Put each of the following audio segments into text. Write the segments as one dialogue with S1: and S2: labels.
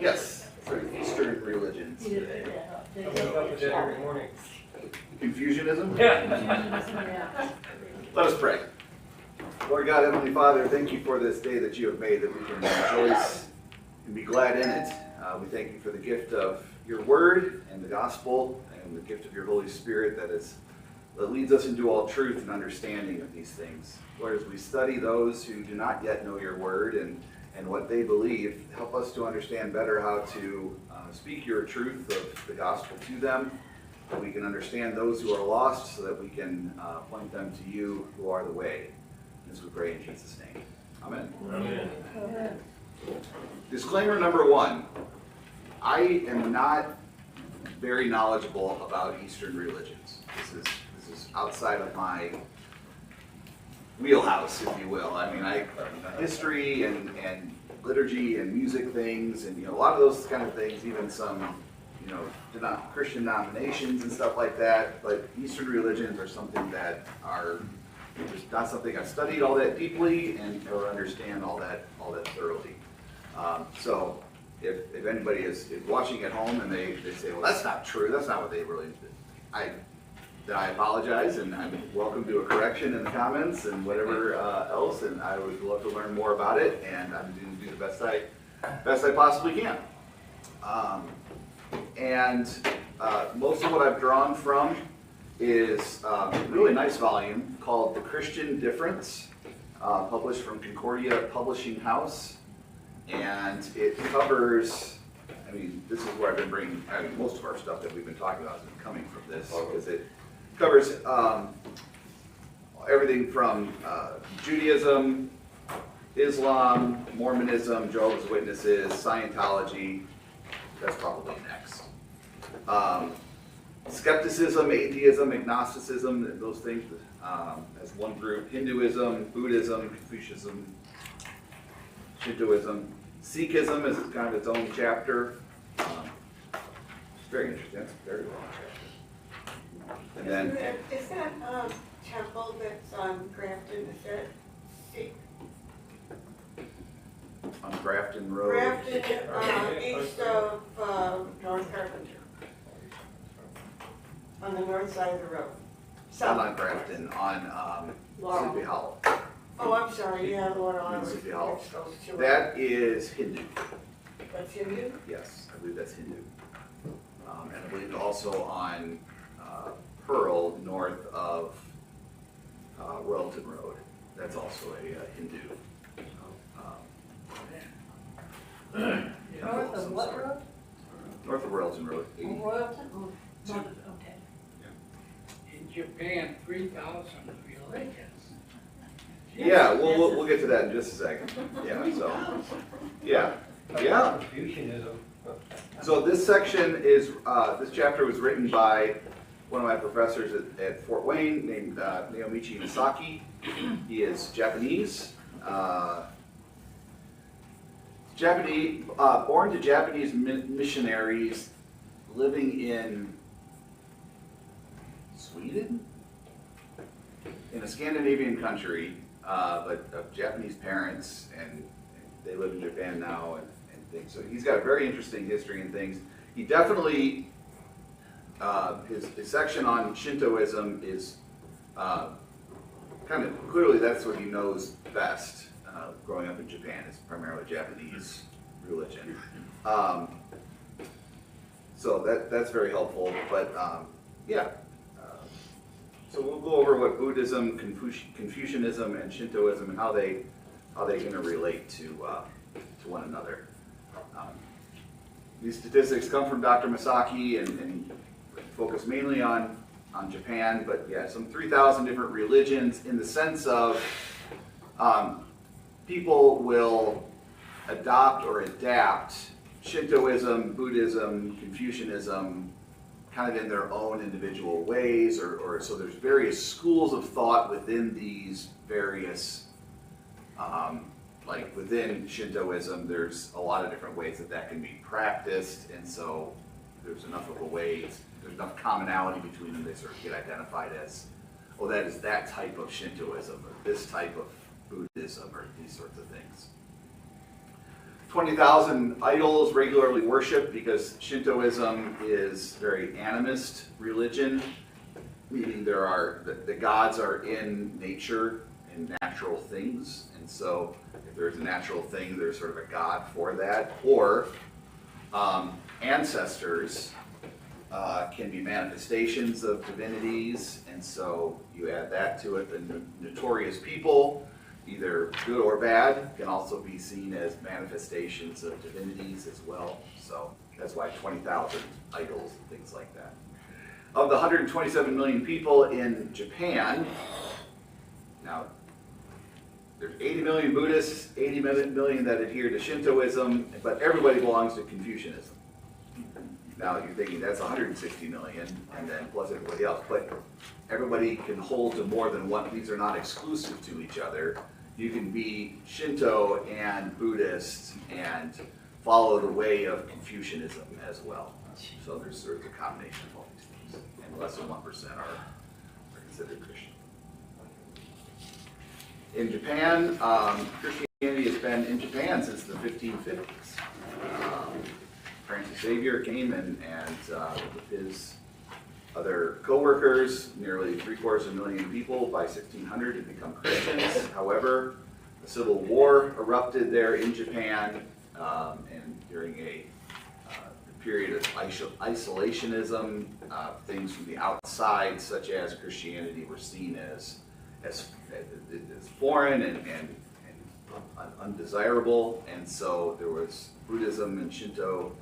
S1: Yes, sort of Eastern religions today.
S2: Every morning.
S1: Confucianism?
S3: Yeah.
S1: Let us pray. Lord God, Heavenly Father, thank you for this day that you have made, that we can rejoice and be glad in it. We thank you for the gift of your word and the gospel and the gift of your Holy Spirit that leads us into all truth and understanding of these things. Lord, as we study those who do not yet know your word and what they believe, help us to understand better how to speak your truth of the gospel to them, that we can understand those who are lost so that we can point them to you who are the way. As we pray in Jesus' name. Amen.
S2: Amen.
S1: Disclaimer number one. I am not very knowledgeable about Eastern religions. This is outside of my wheelhouse, if you will. I mean, history and liturgy and music things, and a lot of those kind of things, even some Christian denominations and stuff like that. But Eastern religions are something that are just not something I've studied all that deeply or understand all that thoroughly. So if anybody is watching at home and they say, well, that's not true, that's not what they really did, then I apologize, and I'm welcome to a correction in the comments and whatever else, and I would love to learn more about it, and I'm going to do the best I possibly can. Most of what I've drawn from is a really nice volume called The Christian Difference, published from Concordia Publishing House. And it covers, this is where I've been bringing, most of our stuff that we've been talking about has been coming from this, because it covers everything from Judaism, Islam, Mormonism, Jehovah's Witnesses, Scientology. That's probably next. Skepticism, atheism, agnosticism, those things as one group. Hinduism, Buddhism, Confucianism, Shintoism. Sikhism is kind of its own chapter. It's very interesting. That's a very long chapter. And then,
S4: is that temple that's on Grafton, is that Sikh?
S1: On Grafton Road.
S4: Grafton, east of North Carpenter. On the north side of the road.
S1: Not on Grafton, on Sleepy Hollow.
S4: Oh, I'm sorry, yeah, the one on
S1: Sleepy Hollow.
S4: the
S1: That is Hindu.
S4: That's Hindu?
S1: Yes, I believe that's Hindu. And I believe also on Pearl, north of Royalton Road. That's also a Hindu.
S3: North of what road?
S1: North of Royalton Road.
S3: Royalton? Oh, okay.
S5: In Japan, 3,000 religions.
S1: Yeah, we'll get to that in just a second. Yeah, so, yeah.
S2: Confucianism.
S1: So this section is, this chapter was written by one of my professors at Fort Wayne named Naomichi Misaki. He is Japanese. Born to Japanese missionaries living in Sweden? In a Scandinavian country, but of Japanese parents, and they live in Japan now and things. So he's got a very interesting history and things. He definitely, his section on Shintoism is kind of, clearly that's what he knows best. Growing up in Japan, it's primarily Japanese religion. So that's very helpful, but yeah. So we'll go over what Buddhism, Confucianism, and Shintoism and how they interrelate to one another. These statistics come from Dr. Misaki and focus mainly on Japan, but yeah, some 3,000 different religions in the sense of people will adopt or adapt Shintoism, Buddhism, Confucianism, kind of in their own individual ways, or so there's various schools of thought within these various, like within Shintoism, there's a lot of different ways that can be practiced, and so there's enough of a way, there's enough commonality between them, they sort of get identified as, well, that is that type of Shintoism, or this type of Buddhism, or these sorts of things. 20,000 idols regularly worshipped, because Shintoism is very animist religion, meaning the gods are in nature and natural things, and so if there's a natural thing, there's sort of a god for that. Or ancestors can be manifestations of divinities, and so you add that to it. The notorious people, either good or bad, can also be seen as manifestations of divinities as well. So that's why 20,000 idols and things like that. Of the 127 million people in Japan, now there's 80 million Buddhists, 80 million that adhere to Shintoism, but everybody belongs to Confucianism. Now you're thinking that's 160 million, and then plus everybody else, but everybody can hold to more than one. These are not exclusive to each other. You can be Shinto and Buddhist and follow the way of Confucianism as well. So there's sort of a combination of all these things, and less than 1% are considered Christian. In Japan, Christianity has been in Japan since the 1550s. Francis Xavier came and with his other co-workers, nearly 750,000 people by 1600 had become Christians. However, a civil war erupted there in Japan, and during a period of isolationism, things from the outside, such as Christianity, were seen as foreign and undesirable, and so there was Buddhism and Shinto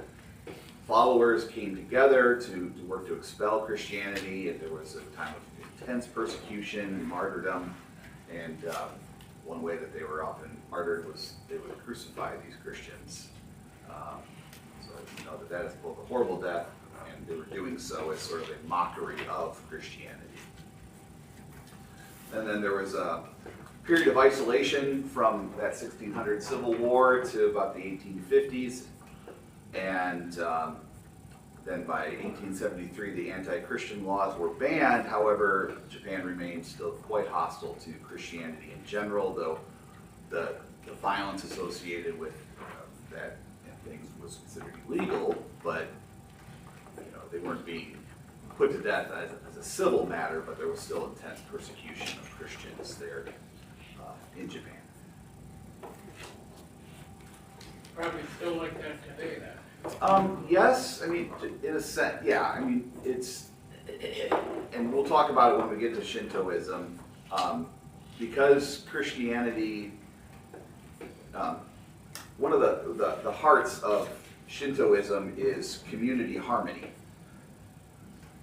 S1: followers came together to work to expel Christianity, and there was a time of intense persecution and martyrdom, and one way that they were often martyred was they would crucify these Christians. So you know that is both a horrible death, and they were doing so as sort of a mockery of Christianity. And then there was a period of isolation from that 1600 Civil War to about the 1850s, and then by 1873 the anti-Christian laws were banned. However, Japan remained still quite hostile to Christianity in general, though the violence associated with that things was considered illegal, but you know they weren't being put to death as a civil matter, but there was still intense persecution of Christians there in Japan.
S5: Probably still like that today, then.
S1: Yes, I mean, in a sense, yeah. I mean, and we'll talk about it when we get to Shintoism, because Christianity, one of the hearts of Shintoism is community harmony.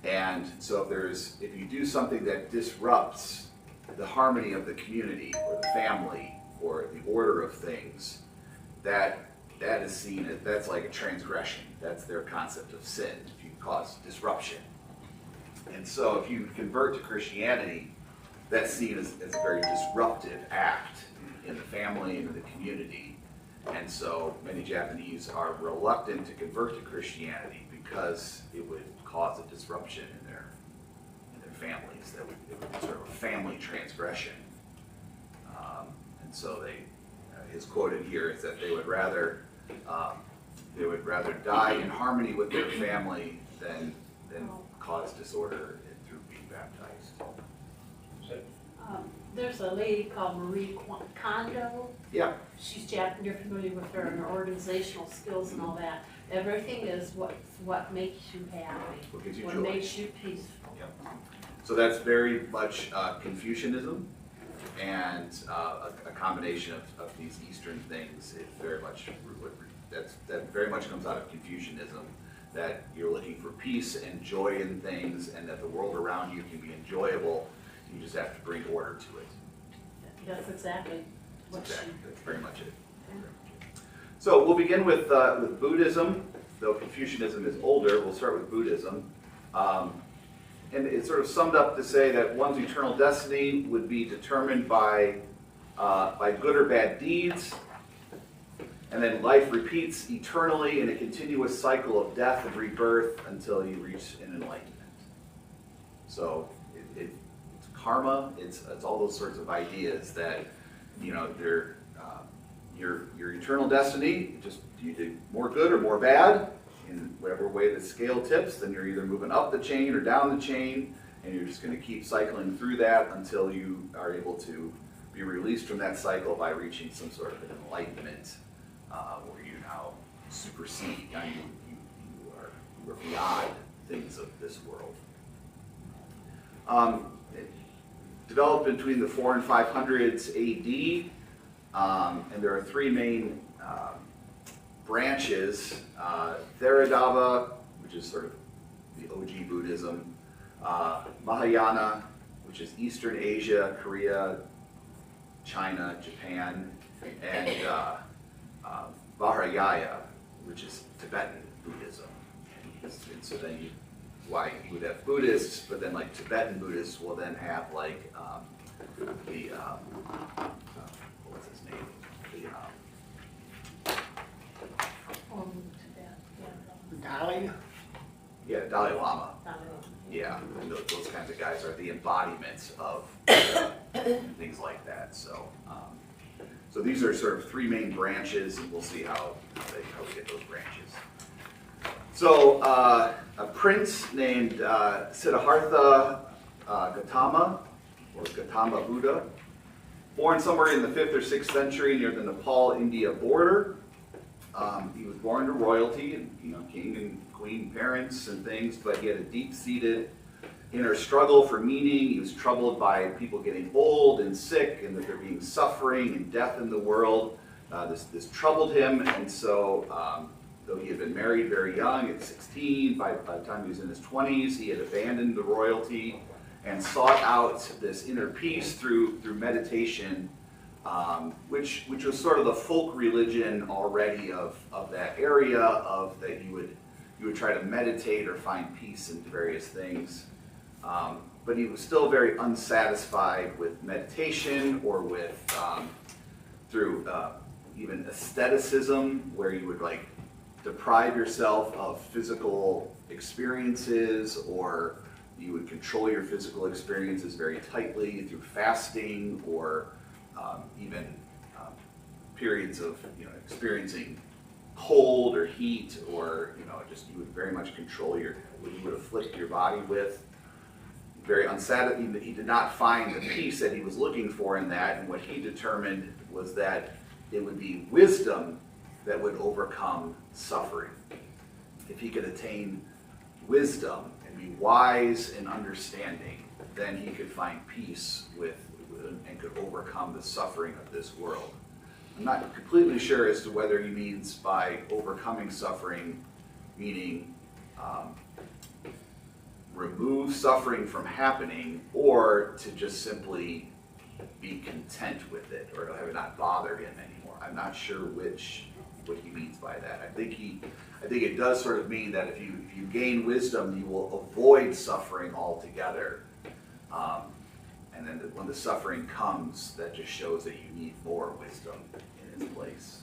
S1: And so if you do something that disrupts the harmony of the community or the family or the order of things, that is seen as, that's like a transgression. That's their concept of sin, if you cause disruption. And so if you convert to Christianity, that's seen as a very disruptive act in the family and in the community. And so many Japanese are reluctant to convert to Christianity because it would cause a disruption in their families. That would be sort of a family transgression. And so his quote in here is that they would rather die in harmony with their family than cause disorder through being baptized.
S3: There's a lady called Marie Kondo.
S1: Yeah.
S3: She's Japanese. You're familiar with her and her organizational skills and all that. Everything is what makes you happy.
S1: What gives you
S3: what
S1: joy.
S3: makes you peaceful.
S1: Yep. So that's very much Confucianism, and a combination of these Eastern things. It very much that very much comes out of Confucianism. That you're looking for peace and joy in things, and that the world around you can be enjoyable. You just have to bring order to it.
S3: That's exactly what
S1: That's very much it. So we'll begin with Buddhism, though Confucianism is older. We'll start with Buddhism. And it's sort of summed up to say that one's eternal destiny would be determined by good or bad deeds, and then life repeats eternally in a continuous cycle of death and rebirth until you reach an enlightenment. So it's karma. It's all those sorts of ideas that your eternal destiny, just you do more good or more bad, in whatever way the scale tips, then you're either moving up the chain or down the chain, and you're just going to keep cycling through that until you are able to be released from that cycle by reaching some sort of an enlightenment, where you now supersede, now you are beyond things of this world. It developed between the 400s and 500s AD, and there are three main branches: Theravada, which is sort of the OG Buddhism; Mahayana, which is Eastern Asia, Korea, China, Japan; and Vajrayana, which is Tibetan Buddhism. And so then why you would have Buddhists, but then like Tibetan Buddhists will then have like what's his name?
S2: Dolly?
S1: Dalai Lama. Yeah, and those kinds of guys are the embodiments of things like that. So, so these are sort of three main branches, and we'll see how we get those branches. So, a prince named Siddhartha Gautama, or Gautama Buddha, born somewhere in the 5th or 6th century near the Nepal-India border. He was born to royalty, and king and queen parents and things, but he had a deep-seated inner struggle for meaning. He was troubled by people getting old and sick, and that there being suffering and death in the world. This troubled him, and so though he had been married very young at 16, by the time he was in his 20s, he had abandoned the royalty and sought out this inner peace through meditation, which was sort of the folk religion already of that area, of that you would try to meditate or find peace in various things. But he was still very unsatisfied with meditation or with through even aestheticism, where you would like deprive yourself of physical experiences, or you would control your physical experiences very tightly through fasting, or even periods of experiencing cold or heat, or just you would very much control what you would afflict your body with. Very unsatisfied. He did not find the peace that he was looking for in that, and what he determined was that it would be wisdom that would overcome suffering. If he could attain wisdom and be wise and understanding, then he could find peace and could overcome the suffering of this world. I'm not completely sure as to whether he means by overcoming suffering, meaning remove suffering from happening, or to just simply be content with it, or to have it not bother him anymore. I'm not sure what he means by that. I think it does sort of mean that if you gain wisdom, you will avoid suffering altogether. And then when the suffering comes, that just shows that you need more wisdom in its place.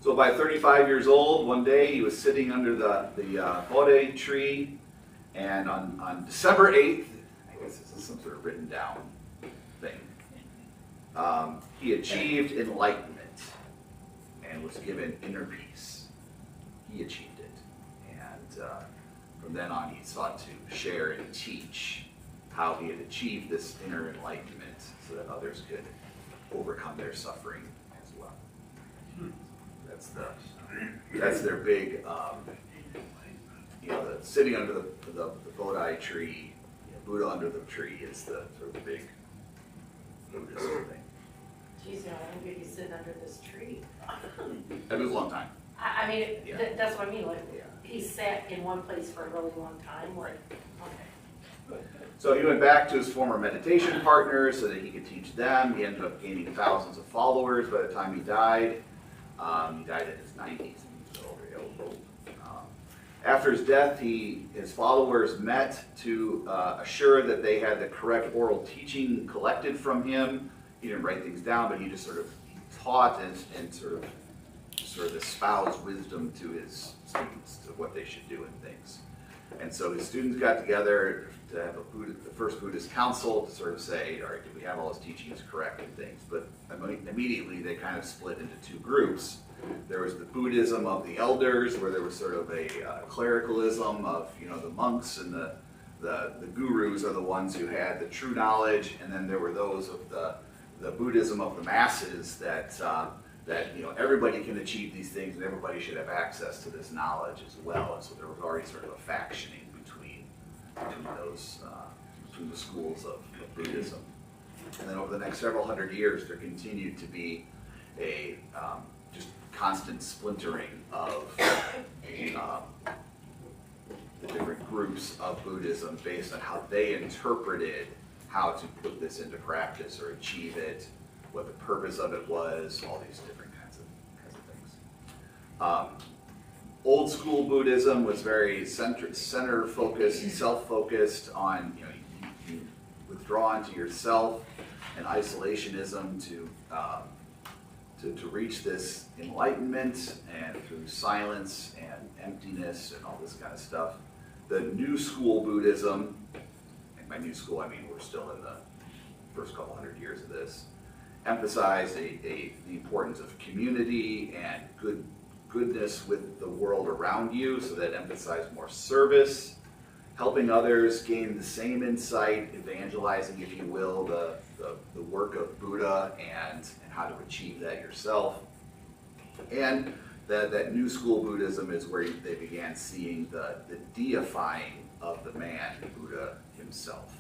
S1: So by 35 years old, one day he was sitting under the Bodhi tree, and on December 8th, I guess this is some sort of written down thing, he achieved enlightenment and was given inner peace. He achieved it. And from then on, he sought to share and teach how he had achieved this inner enlightenment so that others could overcome their suffering as well. That's their big, sitting under the Bodhi tree, Buddha under the tree is the sort of big Buddhist thing.
S3: Geez, I don't think he's sitting under this tree.
S1: It was a long time.
S3: I mean,
S1: Yeah.
S3: that's what I mean, like,
S1: Yeah.
S3: he sat in one place for a really long time, like, okay.
S1: So he went back to his former meditation partners so that he could teach them. He ended up gaining thousands of followers by the time he died. He died in his 90s. He was very old. After his death, his followers met to assure that they had the correct oral teaching collected from him. He didn't write things down, but he just sort of taught and sort of espoused wisdom to his students, to what they should do and things. And so his students got together to have the first Buddhist council to sort of say, all right, do we have all his teachings correct and things? But immediately they kind of split into two groups. There was the Buddhism of the elders, where there was sort of a clericalism of, the monks and the gurus are the ones who had the true knowledge, and then there were those of the Buddhism of the masses that everybody can achieve these things and everybody should have access to this knowledge as well. And so there was already sort of a factioning between the schools of Buddhism. And then over the next several hundred years, there continued to be a just constant splintering of the different groups of Buddhism based on how they interpreted how to put this into practice or achieve it, what the purpose of it was, all these different kinds of things. Old school Buddhism was very center focused, self-focused on, you withdraw into yourself, and isolationism to reach this enlightenment, and through silence and emptiness and all this kind of stuff. The new school Buddhism, and by new school I mean we're still in the first couple hundred years of this, emphasized the importance of community and goodness with the world around you, so that emphasized more service, helping others gain the same insight, evangelizing, if you will, the work of Buddha and how to achieve that yourself. And that new school Buddhism is where they began seeing the deifying of the man, Buddha himself.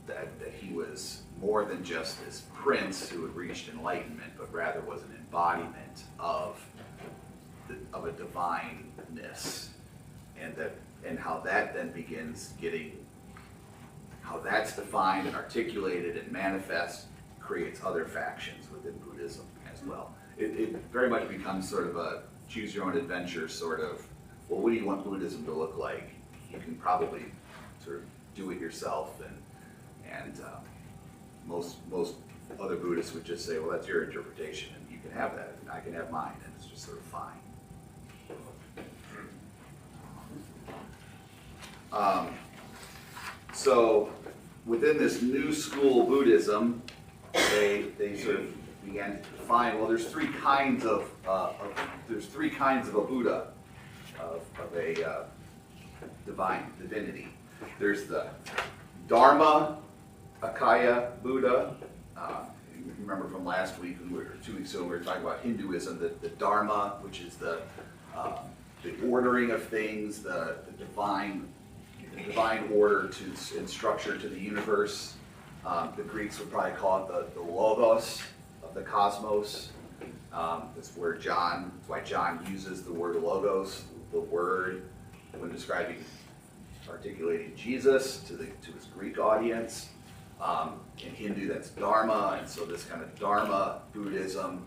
S1: That he was more than just this prince who had reached enlightenment, but rather was an embodiment of a divineness, and how that then begins getting, how that's defined and articulated and manifest, creates other factions within Buddhism as well. It very much becomes sort of a choose your own adventure sort of, well, what do you want Buddhism to look like? You can probably sort of do it yourself, and most other Buddhists would just say, well, that's your interpretation, and you can have that, and I can have mine, and it's just sort of fine. So within this new school Buddhism, they sort of began to define, well, there's three kinds of a Buddha, of a divinity. There's the Dharma Akaya Buddha. You remember from last week, or 2 weeks ago, we were talking about Hinduism, the Dharma, which is the ordering of things, the divine order and structure to the universe. The Greeks would probably call it the logos of the cosmos. That's why John uses the word logos, the word, when articulating Jesus to his Greek audience. In Hindu, that's Dharma, and so this kind of Dharma Buddhism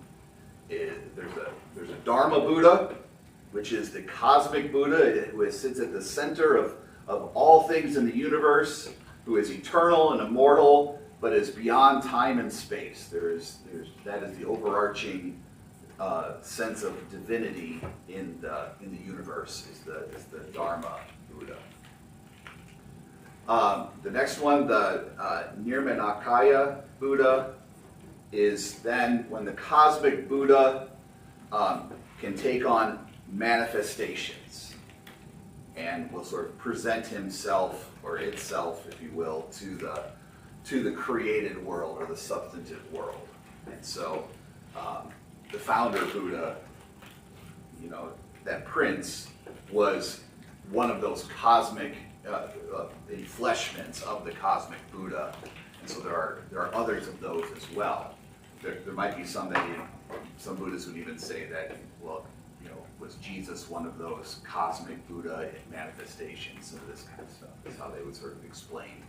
S1: there's a Dharma Buddha, which is the cosmic Buddha who sits at the center of all things in the universe, who is eternal and immortal, but is beyond time and space. That is the overarching sense of divinity in the universe, is the Dharma Buddha. The next one, the Nirmanakaya Buddha, is then when the cosmic Buddha can take on manifestations and will sort of present himself or itself, if you will, to the created world or the substantive world. And so the founder Buddha, that prince, was one of those cosmic enfleshments of the cosmic Buddha. And so there are others of those as well. There might be some Buddhists would even say that, well, was Jesus one of those cosmic Buddha manifestations of this kind of stuff? That's how they would sort of explain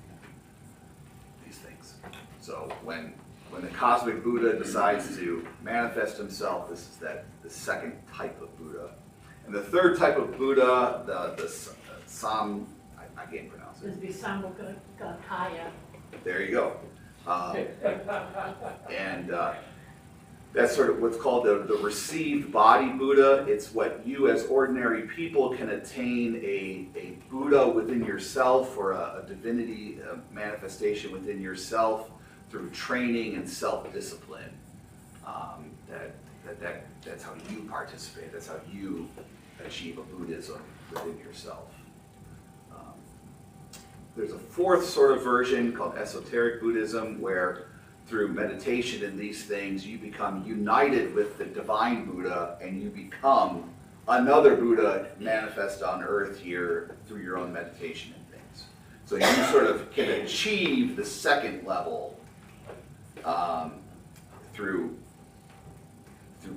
S1: these things. So when the cosmic Buddha decides to manifest himself, this is the second type of Buddha. And the third type of Buddha, I can't pronounce it.
S3: It'd be Sambhogakaya.
S1: There you go. And That's sort of what's called the received body Buddha. It's what you as ordinary people can attain a Buddha within yourself, or a divinity manifestation within yourself through training and self-discipline. That's how you participate. That's how you achieve a Buddhism within yourself. There's a fourth sort of version called esoteric Buddhism, where through meditation and these things, you become united with the divine Buddha, and you become another Buddha manifest on earth here through your own meditation and things. So you sort of can achieve the second level through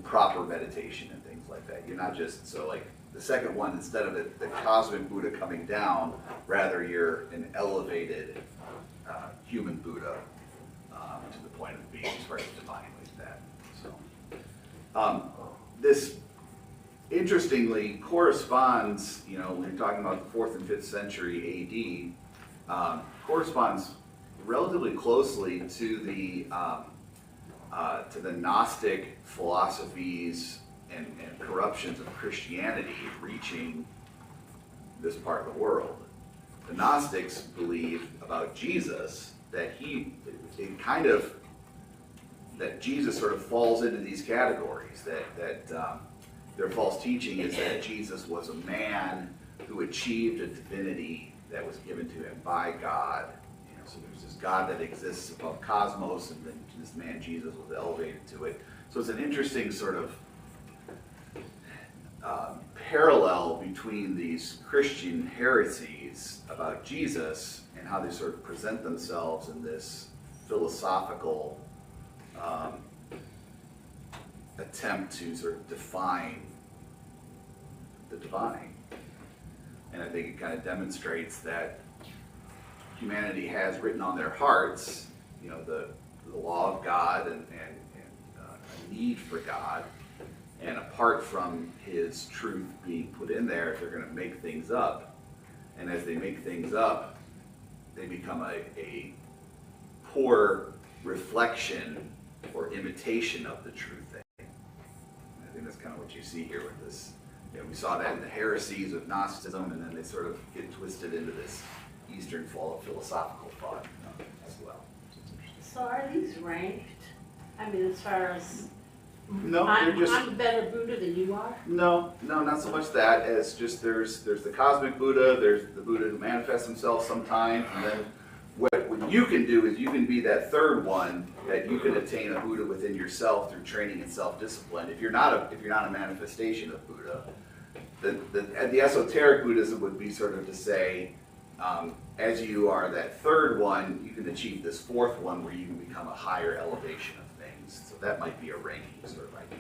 S1: proper meditation and things like that. You're not just, so like the second one, instead of the cosmic Buddha coming down, rather you're an elevated human Buddha. To the point of being sort of divine like that. So, this interestingly corresponds, when you're talking about the 4th and 5th century AD, corresponds relatively closely to the Gnostic philosophies and corruptions of Christianity reaching this part of the world. The Gnostics believed about Jesus that that Jesus sort of falls into these categories, that their false teaching is that Jesus was a man who achieved a divinity that was given to him by God. So there's this God that exists above cosmos, and then this man Jesus was elevated to it. So it's an interesting sort of parallel between these Christian heresies about Jesus and how they sort of present themselves in this philosophical attempt to sort of define the divine. And I think it kind of demonstrates that humanity has written on their hearts, the law of God and a need for God. And apart from his truth being put in there, they're going to make things up. And as they make things up, they become a poor reflection or imitation of the true thing. And I think that's kind of what you see here with this. We saw that in the heresies of Gnosticism, and then they sort of get twisted into this Eastern philosophical thought as well.
S3: So are these ranked? I mean, as far as
S1: No, they're just...
S3: I'm a better Buddha than you are?
S1: No, not so much that, as just there's the cosmic Buddha, there's the Buddha who manifests himself sometime, and then what you can do is you can be that third one, that you can attain a Buddha within yourself through training and self-discipline. If you're not a manifestation of Buddha, the esoteric Buddhism would be sort of to say, as you are that third one, you can achieve this fourth one where you can become a higher elevation of things. So that might be a ranking sort of idea.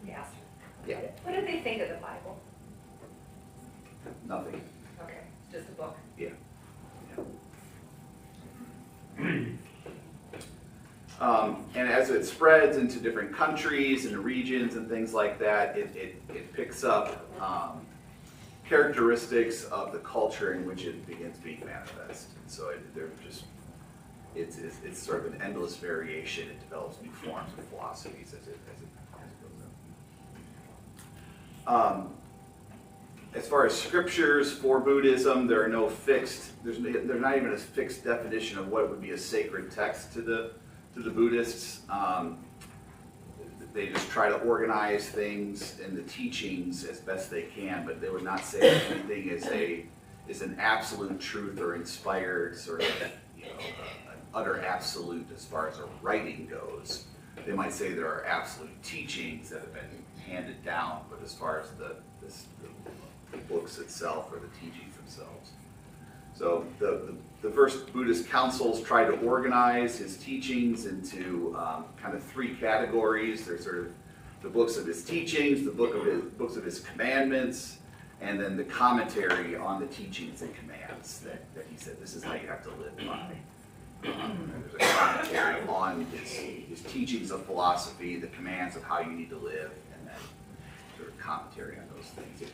S6: Yeah.
S1: Yeah.
S6: What did they think of the Bible?
S1: Nothing.
S6: Okay, just a book.
S1: Yeah. And as it spreads into different countries and regions and things like that, it picks up characteristics of the culture in which it begins being manifest. And so it's sort of an endless variation. It develops new forms of philosophies as it goes up. As far as scriptures for Buddhism, there are no fixed. There's not even a fixed definition of what would be a sacred text to the Buddhists. They just try to organize things in the teachings as best they can, but they would not say that anything is an absolute truth or inspired sort of an utter absolute as far as a writing goes. They might say there are absolute teachings that have been handed down, but as far as the books itself or the teachings themselves. So the first Buddhist councils tried to organize his teachings into kind of three categories. There's sort of the books of his teachings, the books of his commandments, and then the commentary on the teachings and commands that he said this is how you have to live by. And there's a commentary on his teachings of philosophy, the commands of how you need to live, and then sort of commentary on those things. They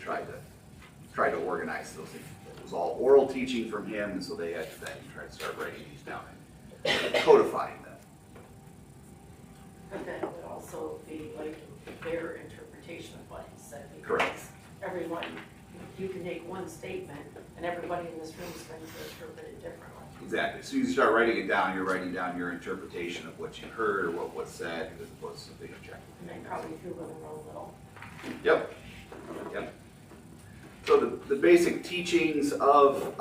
S1: tried to organize those things. It was all oral teaching from him, and so they had to then try to start writing these down and codifying them.
S3: But that would also be like their interpretation of what he said. because
S1: Correct.
S3: Everyone, you can make one statement and everybody in this room is going to interpret it differently.
S1: Exactly. So you start writing it down, you're writing down your interpretation of what you heard or what was said, as opposed to something objective.
S3: And they probably feel in their own little.
S1: Yep. Yep. So the basic teachings of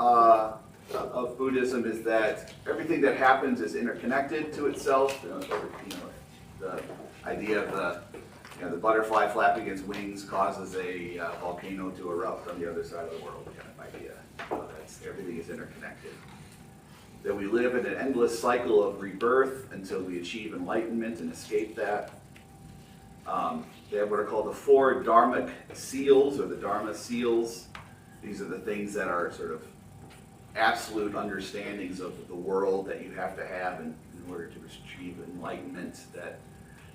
S1: Buddhism is that everything that happens is interconnected to itself. The idea of the butterfly flapping its wings causes a volcano to erupt on the other side of the world kind of idea. Everything is interconnected. That we live in an endless cycle of rebirth until we achieve enlightenment and escape that. They have what are called the four dharmic seals, or the dharma seals. These are the things that are sort of absolute understandings of the world that you have to have in order to achieve enlightenment. That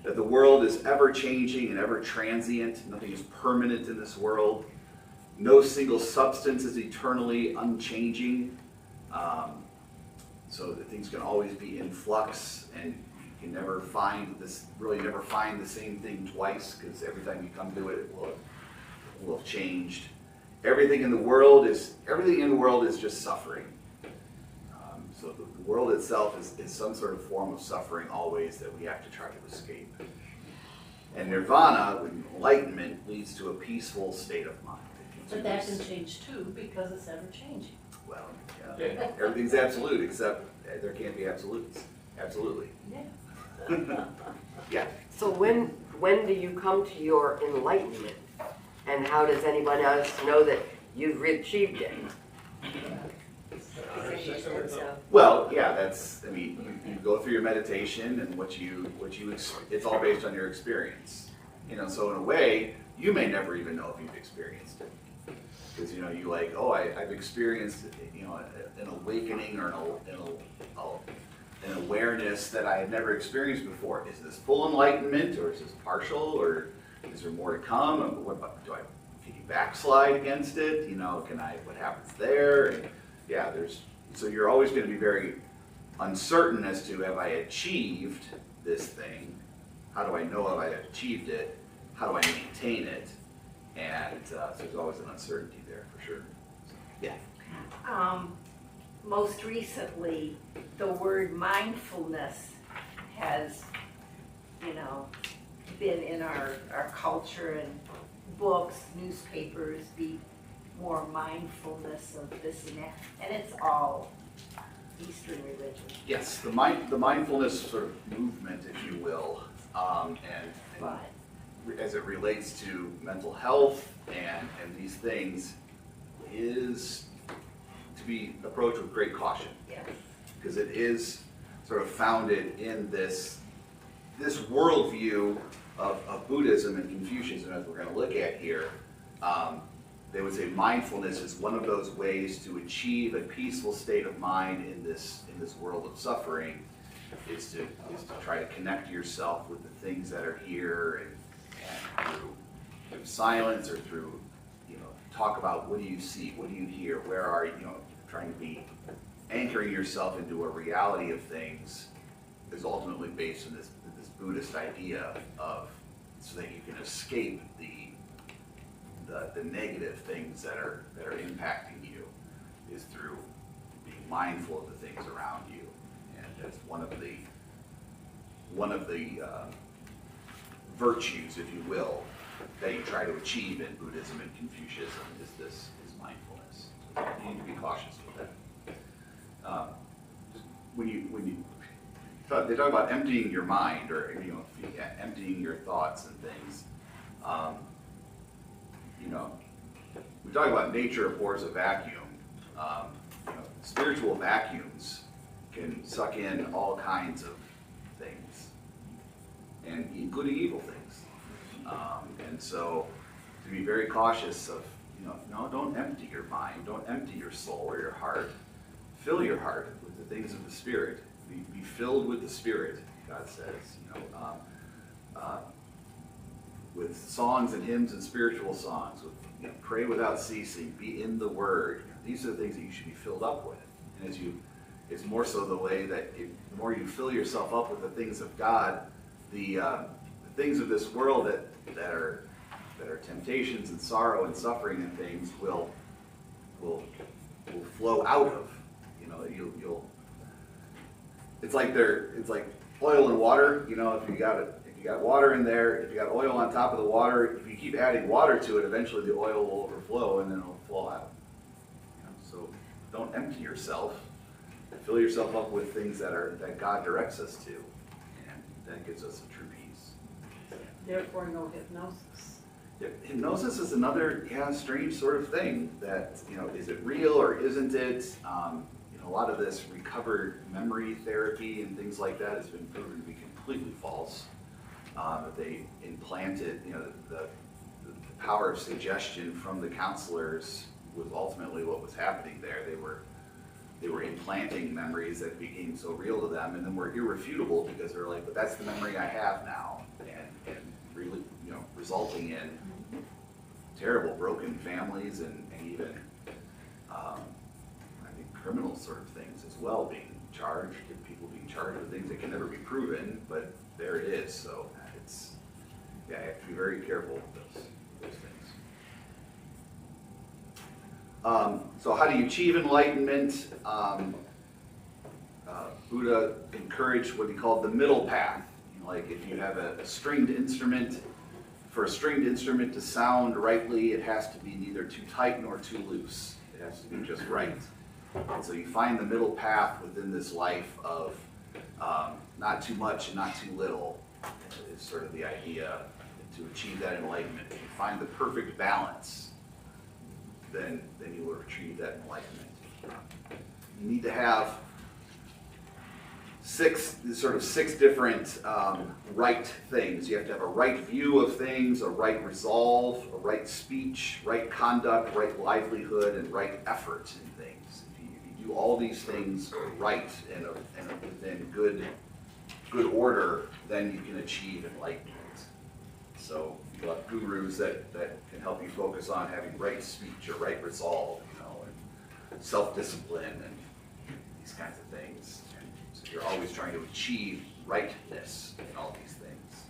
S1: the world is ever changing and ever transient. Nothing is permanent in this world. No single substance is eternally unchanging. So that things can always be in flux, and you can never find never find the same thing twice, because every time you come to it, it will have changed. Everything in the world is just suffering. So the world itself is some sort of form of suffering always that we have to try to escape. And nirvana, enlightenment, leads to a peaceful state of mind.
S3: But that can change too, because it's ever changing.
S1: Well, yeah, everything's absolute, except there can't be absolutes. Absolutely.
S3: Yeah.
S1: Yeah.
S7: So when do you come to your enlightenment? And how does anyone else know that you've achieved it?
S1: Well, yeah, you go through your meditation and it's all based on your experience. So in a way, you may never even know if you've experienced it. Because, I've experienced, an awakening or an awareness that I had never experienced before. Is this full enlightenment, or is this partial, or is there more to come? Can you backslide against it? What happens there? And so you're always going to be very uncertain as to, have I achieved this thing? How do I know if I've achieved it? How do I maintain it? And so there's always an uncertainty there, for sure. So, yeah.
S8: Most recently, the word mindfulness has, been in our culture and books, newspapers, be more mindfulness of this and that, and it's all Eastern religion.
S1: Yes, the mindfulness sort of movement, if you will, and
S8: But
S1: as it relates to mental health and these things, is to be approached with great caution.
S8: yeah,
S1: Because it is sort of founded in this worldview of Buddhism and Confucianism, as we're going to look at here. They would say mindfulness is one of those ways to achieve a peaceful state of mind in this world of suffering, is to try to connect yourself with the things that are here, and through silence, or through talk about, what do you see, what do you hear, where are you, trying to be anchoring yourself into a reality of things is ultimately based on this Buddhist idea of, so that you can escape the negative things that are impacting you, is through being mindful of the things around you. And that's one of the virtues, if you will, that you try to achieve in Buddhism and Confucianism, is mindfulness. You need to be cautious with that. They talk about emptying your mind, or emptying your thoughts and things. We talk about nature abhors a vacuum. Spiritual vacuums can suck in all kinds of things, and including evil things. And so, to be very cautious of, no, don't empty your mind, don't empty your soul or your heart. Fill your heart with the things of the Spirit. Be filled with the Spirit, God says. With songs and hymns and spiritual songs. Pray without ceasing. Be in the Word. These are the things that you should be filled up with. And it's more so the way that the more you fill yourself up with the things of God, the things of this world that are temptations and sorrow and suffering and things will flow out of. You know, you'll it's like oil and water. You know, if you got water in there, if you got oil on top of the water, if you keep adding water to it, eventually the oil will overflow and then it'll flow out. You know, so don't empty yourself. Fill yourself up with things that God directs us to, and that gives us a true peace.
S3: Therefore, no hypnosis.
S1: Yeah, hypnosis is another strange sort of thing that, is it real or isn't it? A lot of this recovered memory therapy and things like that has been proven to be completely false. That they implanted, the power of suggestion from the counselors was ultimately what was happening there. They were implanting memories that became so real to them, and then were irrefutable because they're like, but that's the memory I have now, and really, resulting in terrible broken families and even, I think, criminal sort of things as well, being charged, and people being charged with things that can never be proven, but there it is. So you have to be very careful with those things. So how do you achieve enlightenment? Buddha encouraged what he called the middle path. Like if you have a stringed instrument, for a stringed instrument to sound rightly, it has to be neither too tight nor too loose. It has to be just right. And so you find the middle path within this life of not too much and not too little is sort of the idea to achieve that enlightenment. If you find the perfect balance, then you will achieve that enlightenment. You need to have six different right things. You have to have a right view of things, a right resolve, a right speech, right conduct, right livelihood, and right effort in things. If you do all these things right and within good order, then you can achieve enlightenment. So you have gurus that can help you focus on having right speech or right resolve, and self-discipline and these kinds of things. And so you're always trying to achieve rightness in all these things.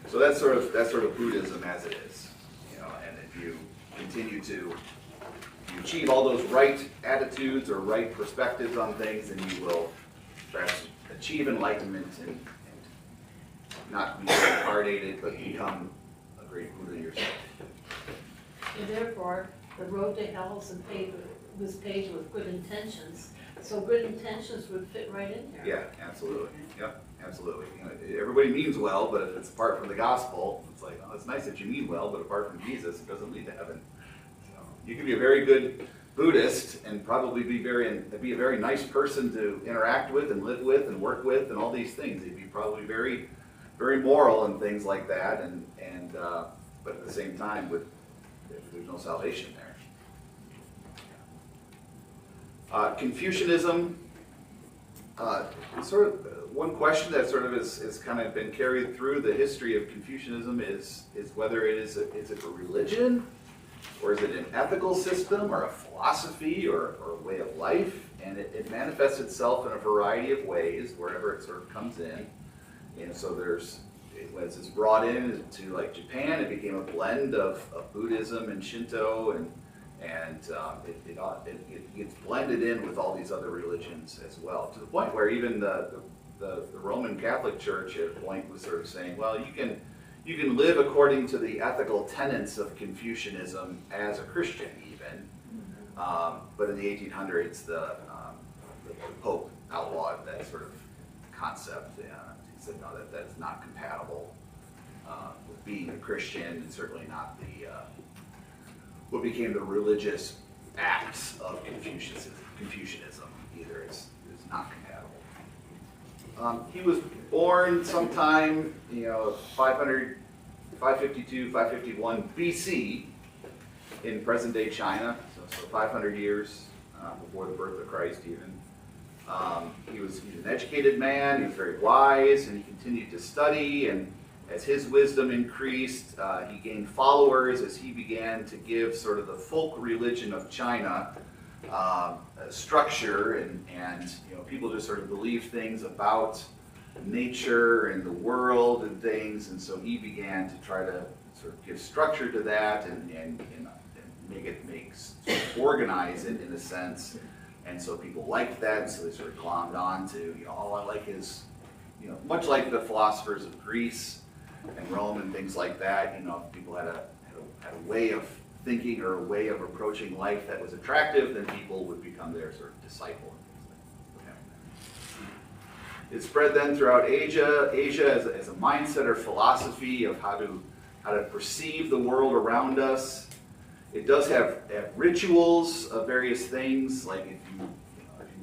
S1: So that's sort of Buddhism as it is, and if you continue to achieve all those right attitudes or right perspectives on things, then you will perhaps achieve enlightenment and not be retarded, but become a great Buddha yourself.
S3: And therefore, the road to hell was paved with good intentions. So good intentions would fit right in there.
S1: Yeah, absolutely. Yep, absolutely. Everybody means well, but if it's apart from the gospel, it's like, oh, it's nice that you mean well, but apart from Jesus, it doesn't lead to heaven. So you can be a very good Buddhist and probably be a very nice person to interact with and live with and work with and all these things. You'd be probably very, very moral and things like that, but at the same time, there's no salvation there. Confucianism, one question that sort of is kind of been carried through the history of Confucianism is whether is it a religion, or is it an ethical system, or a philosophy, or a way of life? And it manifests itself in a variety of ways wherever it sort of comes in. And so as it's brought in to like Japan, it became a blend of Buddhism and Shinto, and it gets blended in with all these other religions as well, to the point where even the Roman Catholic Church at a point was sort of saying, well, you can live according to the ethical tenets of Confucianism as a Christian even, but in the 1800s the Pope outlawed that sort of concept. He said no, that is not compatible with being a Christian, and certainly not what became the religious acts of Confucianism either. It's not compatible. He was born sometime, 552, 551 BC in present-day China, so 500 years before the birth of Christ even. He was an educated man, he was very wise, and he continued to study, and as his wisdom increased, he gained followers as he began to give sort of the folk religion of China structure, and people just sort of believe things about nature and the world and things, and so he began to try to sort of give structure to that and organize it in a sense. And so people liked that, and so they sort of glommed on to, I like his, much like the philosophers of Greece and Rome and things like that, people had a way of thinking or a way of approaching life that was attractive, then people would become their sort of disciple. It spread then throughout Asia as a mindset or philosophy of how to perceive the world around us. It does have rituals of various things, like if you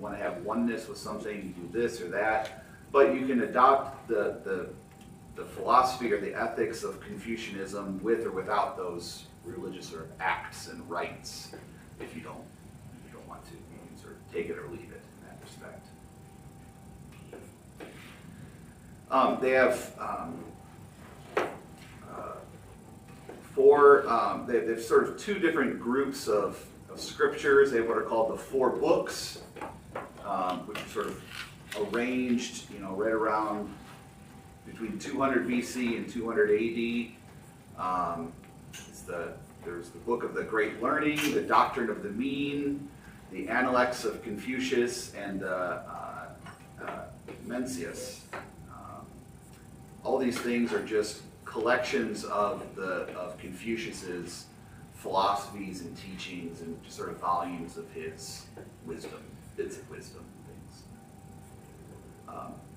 S1: want to have oneness with something, you do this or that. But you can adopt the philosophy or the ethics of Confucianism with or without those religious sort of acts and rites. If you don't want to, you can sort of take it or leave it in that respect. They have they have sort of two different groups of scriptures. They have what are called the 4 books, which are sort of arranged, right around between 200 BC and 200 AD. There's the Book of the Great Learning, the Doctrine of the Mean, the Analects of Confucius, and Mencius. All these things are just collections of Confucius's philosophies and teachings, and just sort of volumes of his wisdom, bits of wisdom things.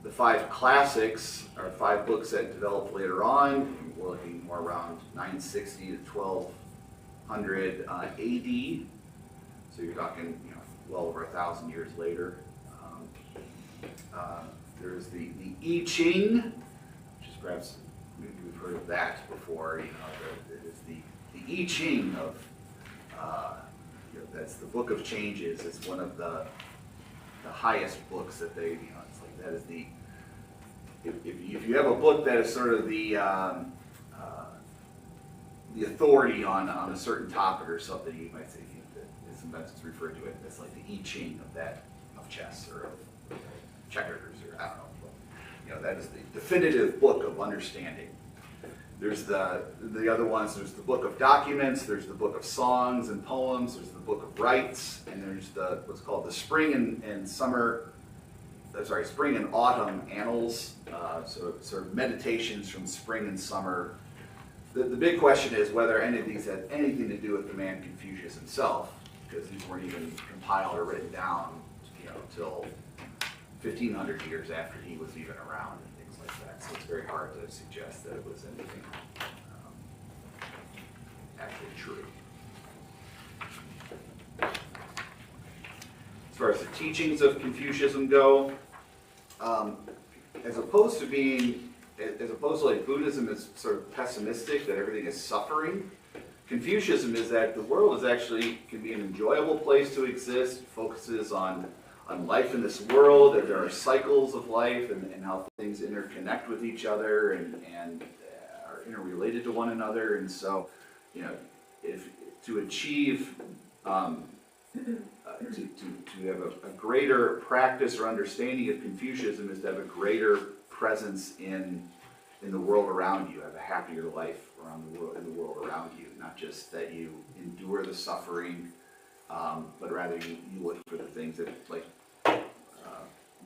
S1: The 5 classics are 5 books that developed later on. We're looking more around 960 to 1200 AD. So you're talking, well over 1,000 years later. There's the I Ching, which is perhaps we've heard of that before. It is the I Ching of that's the Book of Changes. It's one of the highest books that they, it's like that is the. If you have a book that is sort of the authority on a certain topic or something, you might say that sometimes it's referred to it as like the I Ching of chess or of checkers, or I don't know. But, that is the definitive book of understanding. There's the other ones. There's the Book of Documents. There's the Book of Songs and Poems. There's the Book of Rites, and there's what's called the Spring and Autumn Annals. So sort of meditations from spring and summer. The big question is whether any of these had anything to do with the man Confucius himself, because these weren't even compiled or written down, till 1,500 years after he was even around and things like that. So it's very hard to suggest that it was anything actually true. As far as the teachings of Confucianism go, as opposed to like Buddhism is sort of pessimistic, that everything is suffering, Confucianism is that the world can be an enjoyable place to exist, focuses on life in this world, that there are cycles of life and how things interconnect with each other and are interrelated to one another. And so, if to achieve to have a greater practice or understanding of Confucianism is to have a greater presence in the world around you, have a happier life in the world around you. Not just that you endure the suffering, but rather you look for the things that, like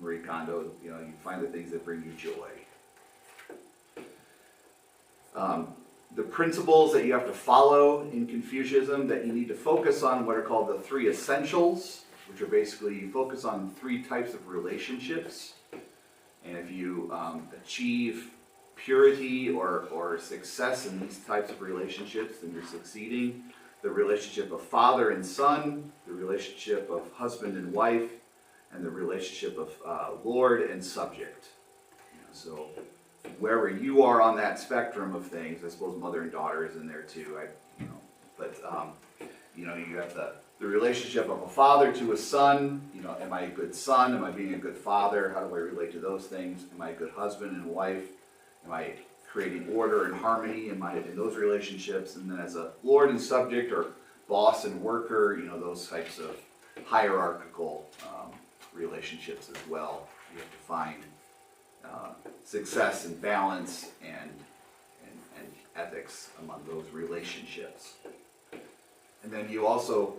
S1: Marie Kondo, you find the things that bring you joy. The principles that you have to follow in Confucianism, that you need to focus on what are called the 3 essentials, which are basically you focus on 3 types of relationships. And if you achieve purity or success in these types of relationships, then you're succeeding. The relationship of father and son, the relationship of husband and wife, and the relationship of lord and subject. So wherever you are on that spectrum of things, I suppose mother and daughter is in there too. You have the relationship of a father to a son. Am I a good son? Am I being a good father? How do I relate to those things? Am I a good husband and wife? Am I creating order and harmony? Am I in those relationships? And then as a lord and subject, or boss and worker, those types of hierarchical relationships as well. You have to find success and balance and ethics among those relationships. And then you also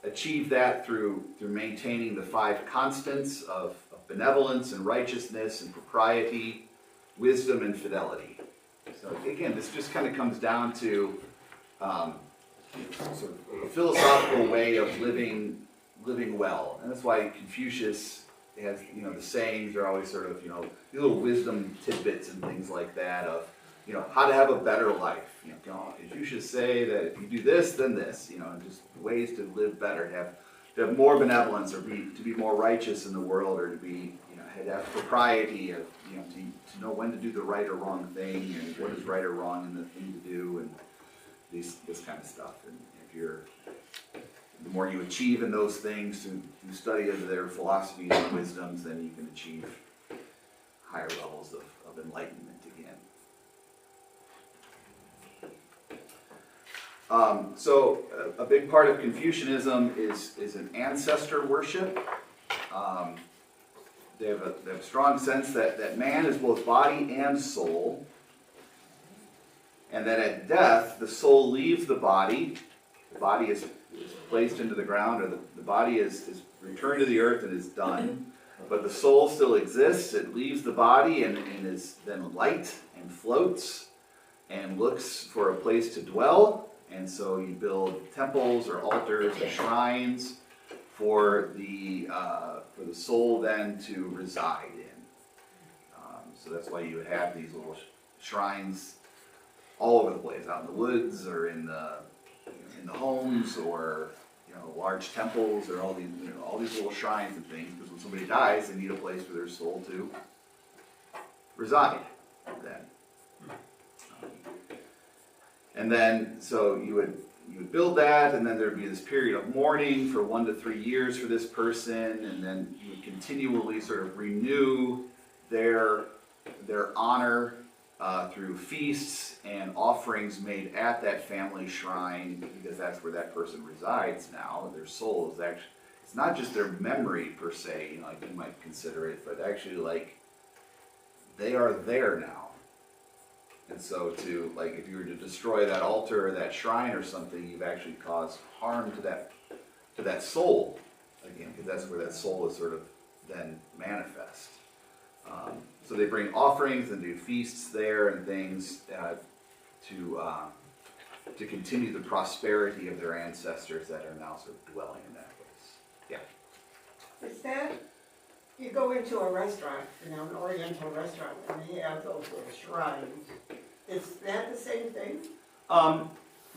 S1: achieve that through maintaining the 5 constants of benevolence and righteousness and propriety, wisdom and fidelity. So again, this just kind of comes down to sort of a philosophical way of living well. And that's why Confucius has, the sayings are always sort of, little wisdom tidbits and things like that of, how to have a better life. Confucius say that if you do this, then this, and just ways to live better, to have more benevolence, or to be more righteous in the world, or to be, to have propriety, of, to know when to do the right or wrong thing, and what is right or wrong in the thing to do, and this kind of stuff. And the more you achieve in those things through study of their philosophies and wisdoms, then you can achieve higher levels of enlightenment again. So a big part of Confucianism is an ancestor worship. They have a strong sense that man is both body and soul, and that at death the soul leaves the body is placed into the ground, or the body is returned to the earth and is done, but the soul still exists. It leaves the body and is then light and floats and looks for a place to dwell. And so you build temples or altars or shrines for the soul then to reside in. So that's why you would have these little shrines all over the place, out in the woods or in the homes, or large temples, or all these little shrines and things. Because when somebody dies, they need a place for their soul to reside. And then, so you would build that, and then there'd be this period of mourning for 1 to 3 years for this person, and then you would continually sort of renew their honor through feasts and offerings made at that family shrine, because that's where that person resides now. Their soul is actually, it's not just their memory per se, like you might consider it, but actually like they are there now. And so if you were to destroy that altar or that shrine or something, you've actually caused harm to that soul, again, because that's where that soul is sort of then manifest. So they bring offerings and do feasts there and things to continue the prosperity of their ancestors that are now sort of dwelling in that place. Yeah.
S4: Is that, you go into a restaurant, an Oriental restaurant, and they have those little shrines. Is that the same thing?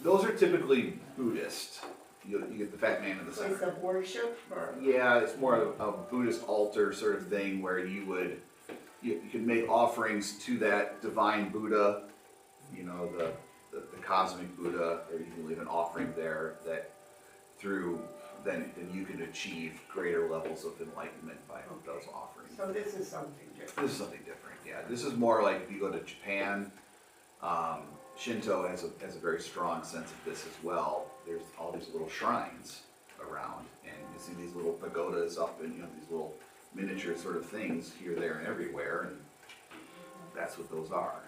S1: Those are typically Buddhist. You get the fat man in the center.
S4: Place of worship, or?
S1: Yeah, it's more of a Buddhist altar sort of thing where you can make offerings to that divine Buddha, the cosmic Buddha, or you can leave an offering there that through then you can achieve greater levels of enlightenment by those offerings.
S4: So this is something different.
S1: This is something different, yeah. This is more like if you go to Japan, Shinto has a very strong sense of this as well. There's all these little shrines around, and you see these little pagodas up, and these little miniature sort of things here, there, and everywhere, and that's what those are.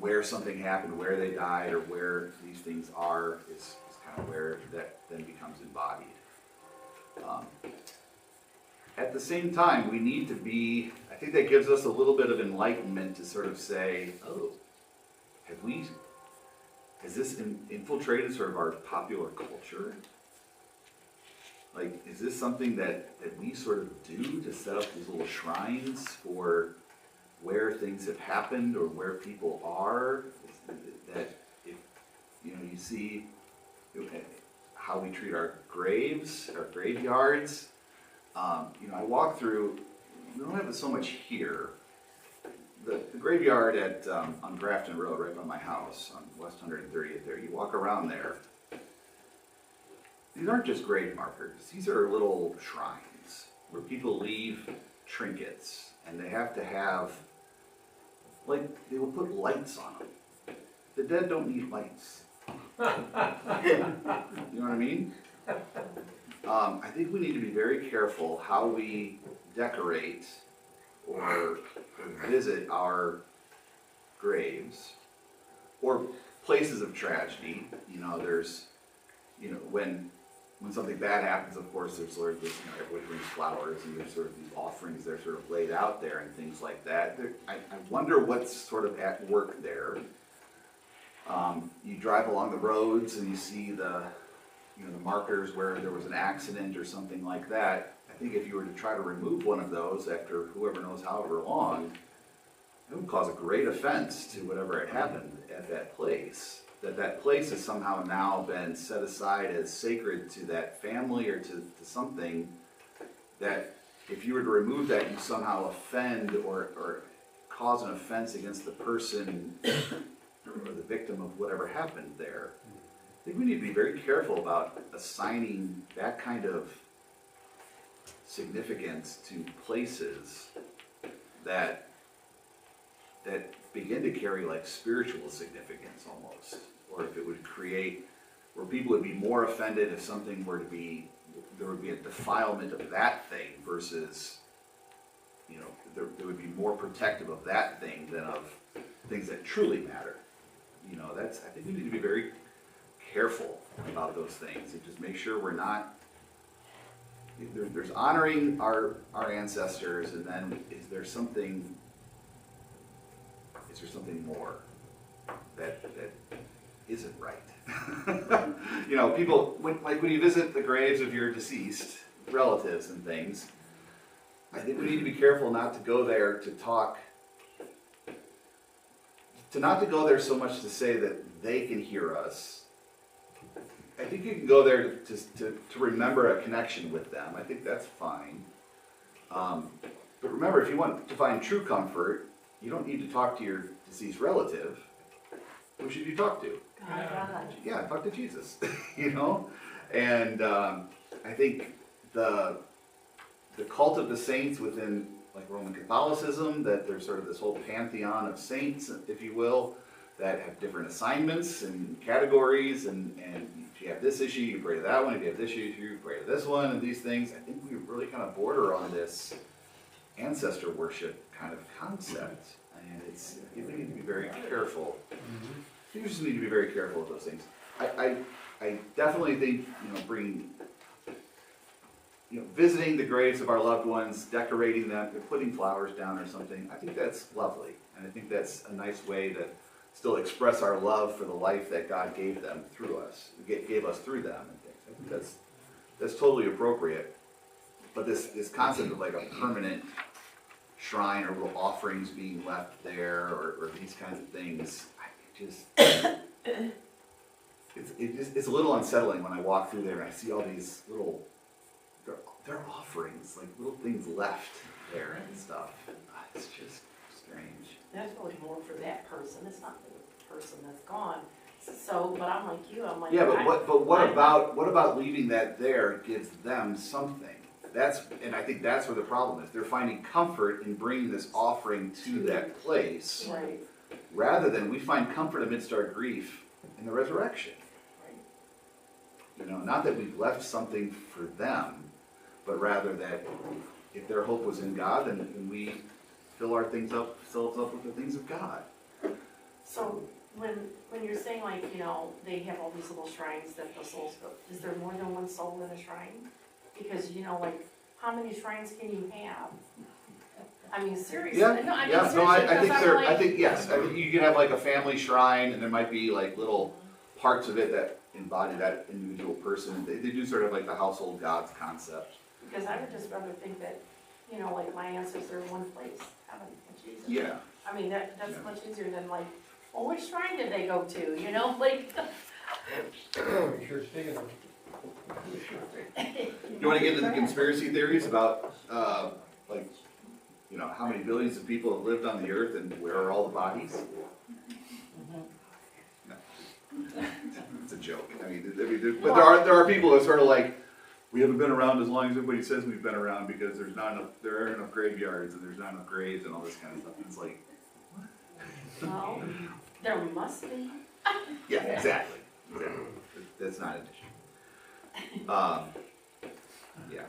S1: Where something happened, where they died, or where these things are is kind of where that then becomes embodied. At the same time, we need to be, I think that gives us a little bit of enlightenment to sort of say, oh, has this infiltrated sort of our popular culture? Like, is this something that we sort of do to set up these little shrines for where things have happened or where people are? That if, you see how we treat our graves, our graveyards. I walk through, we don't have it so much here. The graveyard on Grafton Road, right by my house, on West 130th there, you walk around there. These aren't just grave markers. These are little shrines where people leave trinkets, and they have to have, they will put lights on them. The dead don't need lights. You know what I mean? I think we need to be very careful how we decorate or visit our graves or places of tragedy. You know, there's, you know, when something bad happens, of course, there's sort of this, you know, everybody brings flowers and there's sort of these offerings that are sort of laid out there and things like that. I wonder what's sort of at work there. You drive along the roads and you see the, you know, the markers where there was an accident or something like that. I think if you were to try to remove one of those after whoever knows however long, it would cause a great offense to whatever had happened at that place. That place has somehow now been set aside as sacred to that family or to something that if you were to remove that, you somehow offend or cause an offense against the person or the victim of whatever happened there. I think we need to be very careful about assigning that kind of significance to places that begin to carry like spiritual significance almost, or if it would create, where people would be more offended if something were to be, there would be a defilement of that thing versus, you know, there would be more protective of that thing than of things that truly matter. You know, I think we need to be very careful about those things and just make sure we're not, there's honoring our ancestors, and then is there something more that isn't right? You know, people, when you visit the graves of your deceased relatives and things, I think we need to be careful not to go there to talk, not to go there so much to say that they can hear us. I think you can go there to remember a connection with them. I think that's fine. But remember, if you want to find true comfort, you don't need to talk to your deceased relative. Who should you talk to?
S3: God.
S1: Yeah, talk to Jesus. You know? And I think the cult of the saints within like Roman Catholicism, that there's sort of this whole pantheon of saints, if you will, that have different assignments and categories, and if you have this issue, you pray to that one. If you have this issue, you pray to this one, and these things. I think we really kind of border on this ancestor worship kind of concept, and we need to be very careful. You just need to be very careful with those things. I definitely think, you know, visiting the graves of our loved ones, decorating them, putting flowers down or something, I think that's lovely, and I think that's a nice way to still express our love for the life that God gave them through us, gave us through them and things. I think that's totally appropriate. But this concept of like a permanent shrine or little offerings being left there or these kinds of things, it's a little unsettling when I walk through there and I see all these little, they're offerings, like little things left there and stuff. It's just strange.
S2: That's really more for that person, it's not the person that's gone. So, but I'm like you, I'm like.
S1: Yeah, but what about leaving that there gives them something? And I think that's where the problem is. They're finding comfort in bringing this offering to that place,
S2: Right.
S1: rather than we find comfort amidst our grief in the resurrection.
S2: Right.
S1: You know, not that we've left something for them, but rather that if their hope was in God, then we fill ourselves up with the things of God.
S2: So when you're saying like, you know, they have all these little shrines that the souls go, is there more than one soul in a shrine? Because, you know, like, how many shrines can you have? I mean, seriously.
S1: Yeah,
S2: No, I mean,
S1: yeah, no,
S2: seriously,
S1: I think
S2: because I'm like-
S1: I think yes. I mean, you can have like a family shrine, and there might be like little parts of it that embody that individual person. They do sort of like the household gods concept.
S2: Because I would just rather think that, you know, like my ancestors are in one place, heaven and Jesus.
S1: Yeah.
S2: I mean, that's
S1: Yeah.
S2: much easier than like, well, which shrine did they go to, you know, like.
S5: Sure, speaking of.
S1: You want to get into the conspiracy theories about like, you know, how many billions of people have lived on the earth and where are all the bodies? No. It's a joke. I mean, but there are people who are sort of like, we haven't been around as long as everybody says we've been around because there aren't enough graveyards and there's not enough graves and all this kind of stuff. And it's like,
S2: Well, there must be.
S1: yeah, exactly. That's not an issue. Yeah.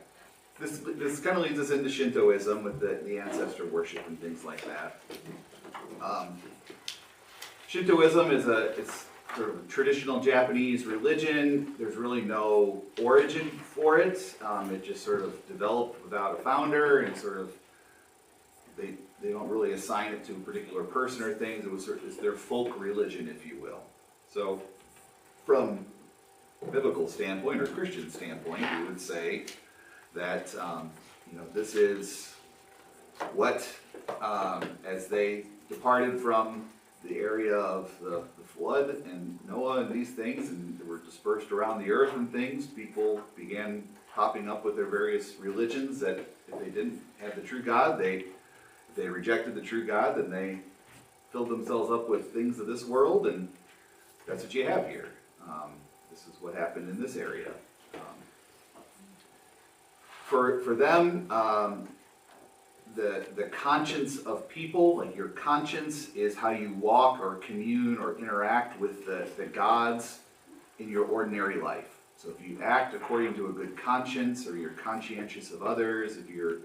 S1: This kind of leads us into Shintoism with the ancestor worship and things like that. Shintoism it's sort of a traditional Japanese religion. There's really no origin for it. It just sort of developed without a founder, and sort of they don't really assign it to a particular person or things. It's their folk religion, if you will. So from a biblical standpoint or Christian standpoint, we would say that this is what as they departed from the area of the flood and Noah and these things, and they were dispersed around the earth and things, people began popping up with their various religions that if they didn't have the true God, if they rejected the true God, then they filled themselves up with things of this world, and that's what you have here. This is what happened in this area. For them, the conscience of people, like your conscience, is how you walk or commune or interact with the gods in your ordinary life. So if you act according to a good conscience, or you're conscientious of others, if you're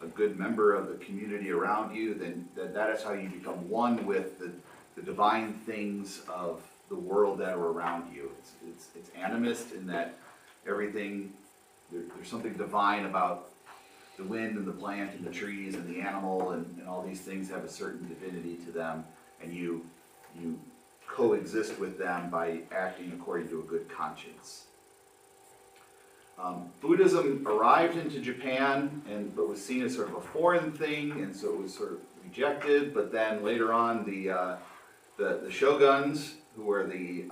S1: a good member of the community around you, then that is how you become one with the divine things of the world that are around you. It's animist in that everything, there's something divine about the wind and the plant and the trees and the animal, and all these things have a certain divinity to them, and you coexist with them by acting according to a good conscience. Buddhism arrived into Japan but was seen as sort of a foreign thing, and so it was sort of rejected. But then later on, the shoguns, who were the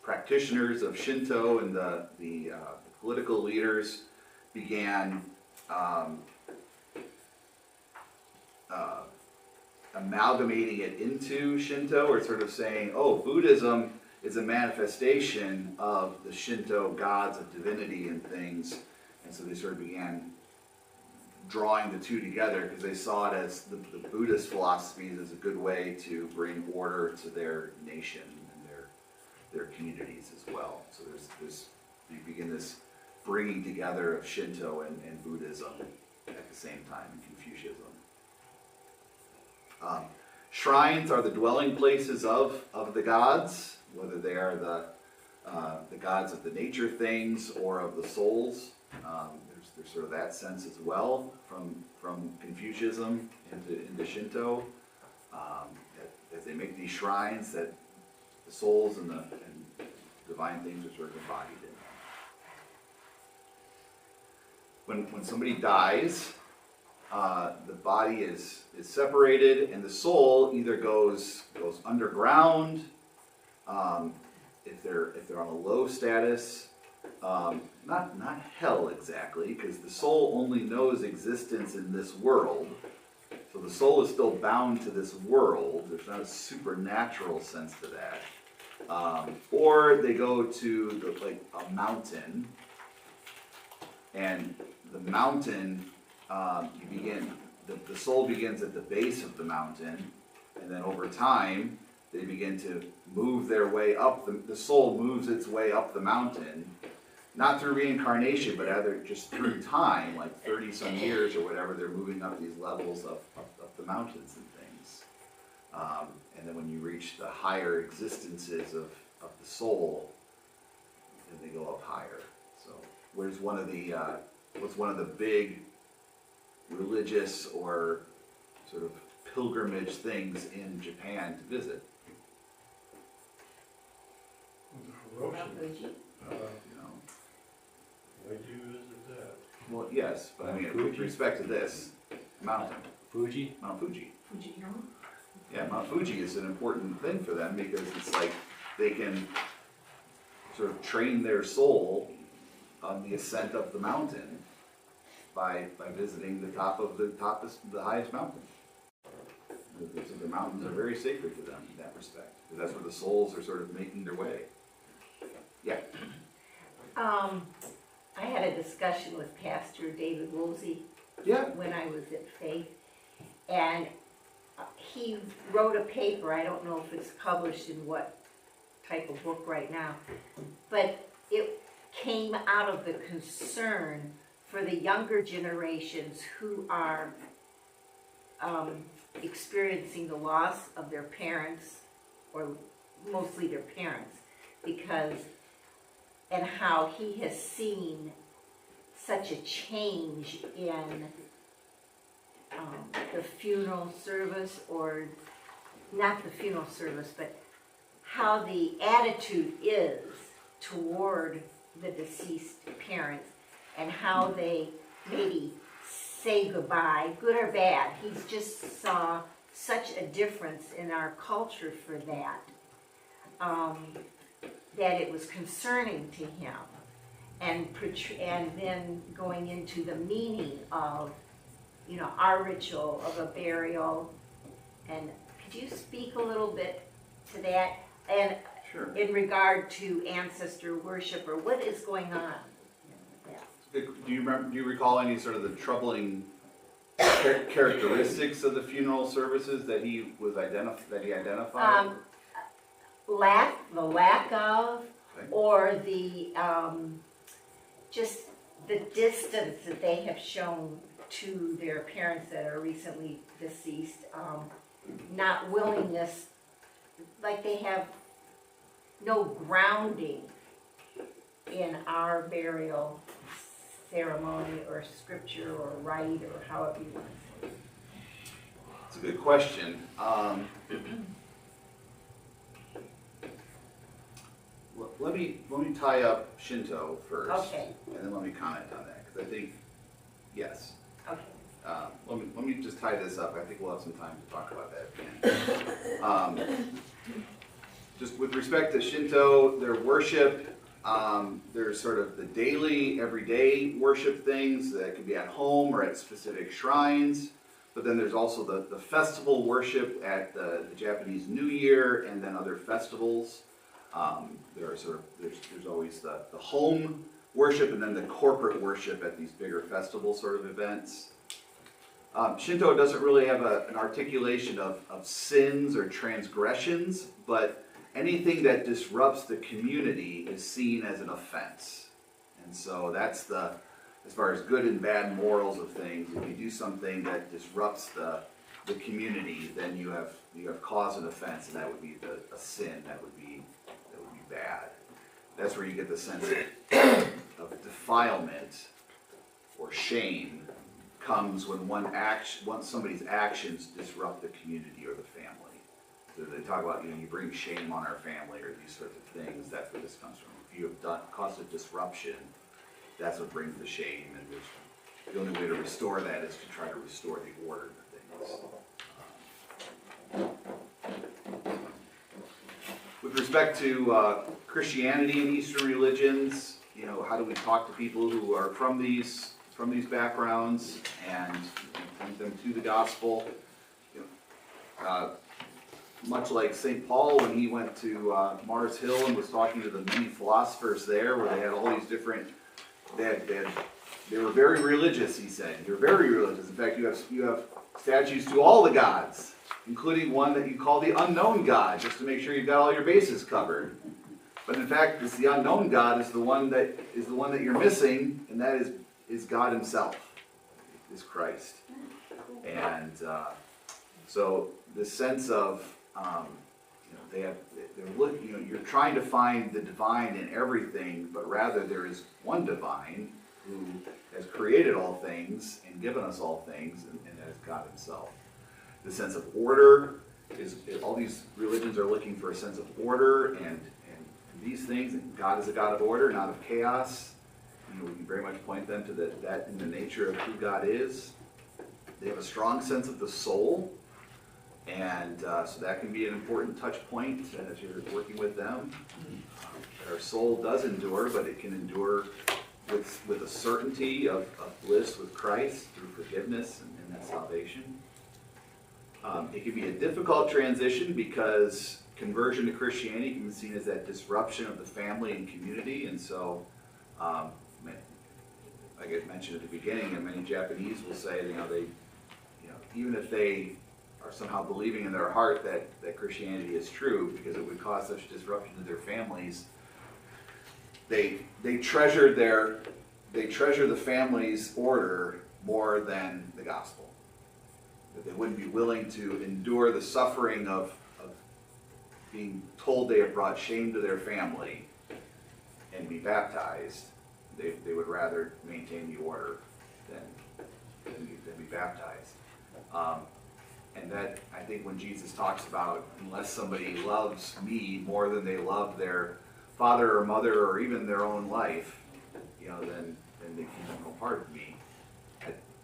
S1: practitioners of Shinto, and the political leaders, began amalgamating it into Shinto, or sort of saying, oh, Buddhism is a manifestation of the Shinto gods of divinity and things. And so they sort of began drawing the two together because they saw it as the Buddhist philosophies as a good way to bring order to their nation and their communities as well. So you begin this bringing together of Shinto and Buddhism at the same time, and Confucianism. Shrines are the dwelling places of the gods, whether they are the gods of the nature things or of the souls. There's sort of that sense as well from Confucianism into Shinto. As they make these shrines, that the souls and divine things are sort of embodied in them. When somebody dies, the body is separated, and the soul either goes underground, if they're on a low status, not hell exactly, because the soul only knows existence in this world. So the soul is still bound to this world. There's not a supernatural sense to that. Or they go to a mountain, and the mountain, the soul begins at the base of the mountain, and then over time, they begin to move their way up. The soul moves its way up the mountain, not through reincarnation, but either just through time, like 30-some years or whatever, they're moving up these levels of the mountains and things. And then when you reach the higher existences of the soul, then they go up higher. So what's one of the big religious or sort of pilgrimage things in Japan to visit?
S5: Why'd you visit that?
S1: Well, yes, but I mean, with respect to this mountain,
S9: Fuji?
S1: Mount Fuji.
S2: Fujiyama?
S1: Yeah, Mount Fuji is an important thing for them because it's like they can sort of train their soul on the ascent of the mountain by visiting the highest mountain. The mountains are very sacred to them in that respect, because that's where the souls are sort of making their way. Yeah.
S8: I had a discussion with Pastor David Woolsey
S1: Yeah.
S8: when I was at Faith, and he wrote a paper. I don't know if it's published in what type of book right now, but came out of the concern for the younger generations who are experiencing the loss of their parents, or mostly their parents, and how he has seen such a change in the funeral service, or not the funeral service, but how the attitude is toward the deceased parents, and how they maybe say goodbye, good or bad. He's just saw such a difference in our culture for that, that it was concerning to him. And then going into the meaning of, our ritual of a burial. And could you speak a little bit to that? And
S1: Sure.
S8: in regard to ancestor worship, or what is going on?
S1: Do you recall any sort of the troubling characteristics of the funeral services that he identified?
S8: The lack of,
S1: Okay.
S8: or the, just the distance that they have shown to their parents that are recently deceased, not willingness, like they have no grounding in our burial ceremony or scripture or rite, or however you want to say it.
S1: It's a good question. Let me tie up Shinto first,
S8: Okay,
S1: and then let me comment on that, because I think, yes.
S8: okay.
S1: Let me just tie this up. I think we'll have some time to talk about that again. Just with respect to Shinto, their worship, there's sort of the daily, everyday worship things that can be at home or at specific shrines. But then there's also the festival worship at the Japanese New Year, and then other festivals. There's always the home worship, and then the corporate worship at these bigger festival sort of events. Shinto doesn't really have an articulation of sins or transgressions, but anything that disrupts the community is seen as an offense. And so that's as far as good and bad morals of things, if you do something that disrupts the community, then you have cause and offense, and that would be a sin, that would be bad. That's where you get the sense of defilement or shame comes when once somebody's actions disrupt the community or the family. So they talk about, you bring shame on our family, or these sorts of things. That's where this comes from. If you have caused a disruption, that's what brings the shame, and the only way to restore that is to try to restore the order of things. With respect to Christianity and Eastern religions, how do we talk to people who are from these backgrounds and point them to the gospel? Much like St. Paul, when he went to Mars Hill and was talking to the many philosophers there, where they had all these different, they were very religious, he said. You're very religious. In fact, you have statues to all the gods, including one that you call the unknown God, just to make sure you've got all your bases covered. But in fact, it's the unknown God is the one that you're missing, and that is God Himself, is Christ. And so this sense of you're trying to find the divine in everything, but rather there is one divine who has created all things and given us all things, and that is God Himself. The sense of order is all these religions are looking for a sense of order and these things, and God is a God of order, not of chaos. We can very much point them to that in the nature of who God is. They have a strong sense of the soul, and so that can be an important touch point as you're working with them. Our soul does endure, but it can endure with a certainty of bliss with Christ through forgiveness and that salvation. It can be a difficult transition because conversion to Christianity can be seen as that disruption of the family and community, and so like I mentioned at the beginning, and many Japanese will say, even if they are somehow believing in their heart that Christianity is true, because it would cause such disruption to their families, they treasure the family's order more than the gospel. That they wouldn't be willing to endure the suffering of being told they have brought shame to their family and be baptized. They would rather maintain the order than be baptized. And that, I think when Jesus talks about, unless somebody loves me more than they love their father or mother or even their own life, then they can have no part of me.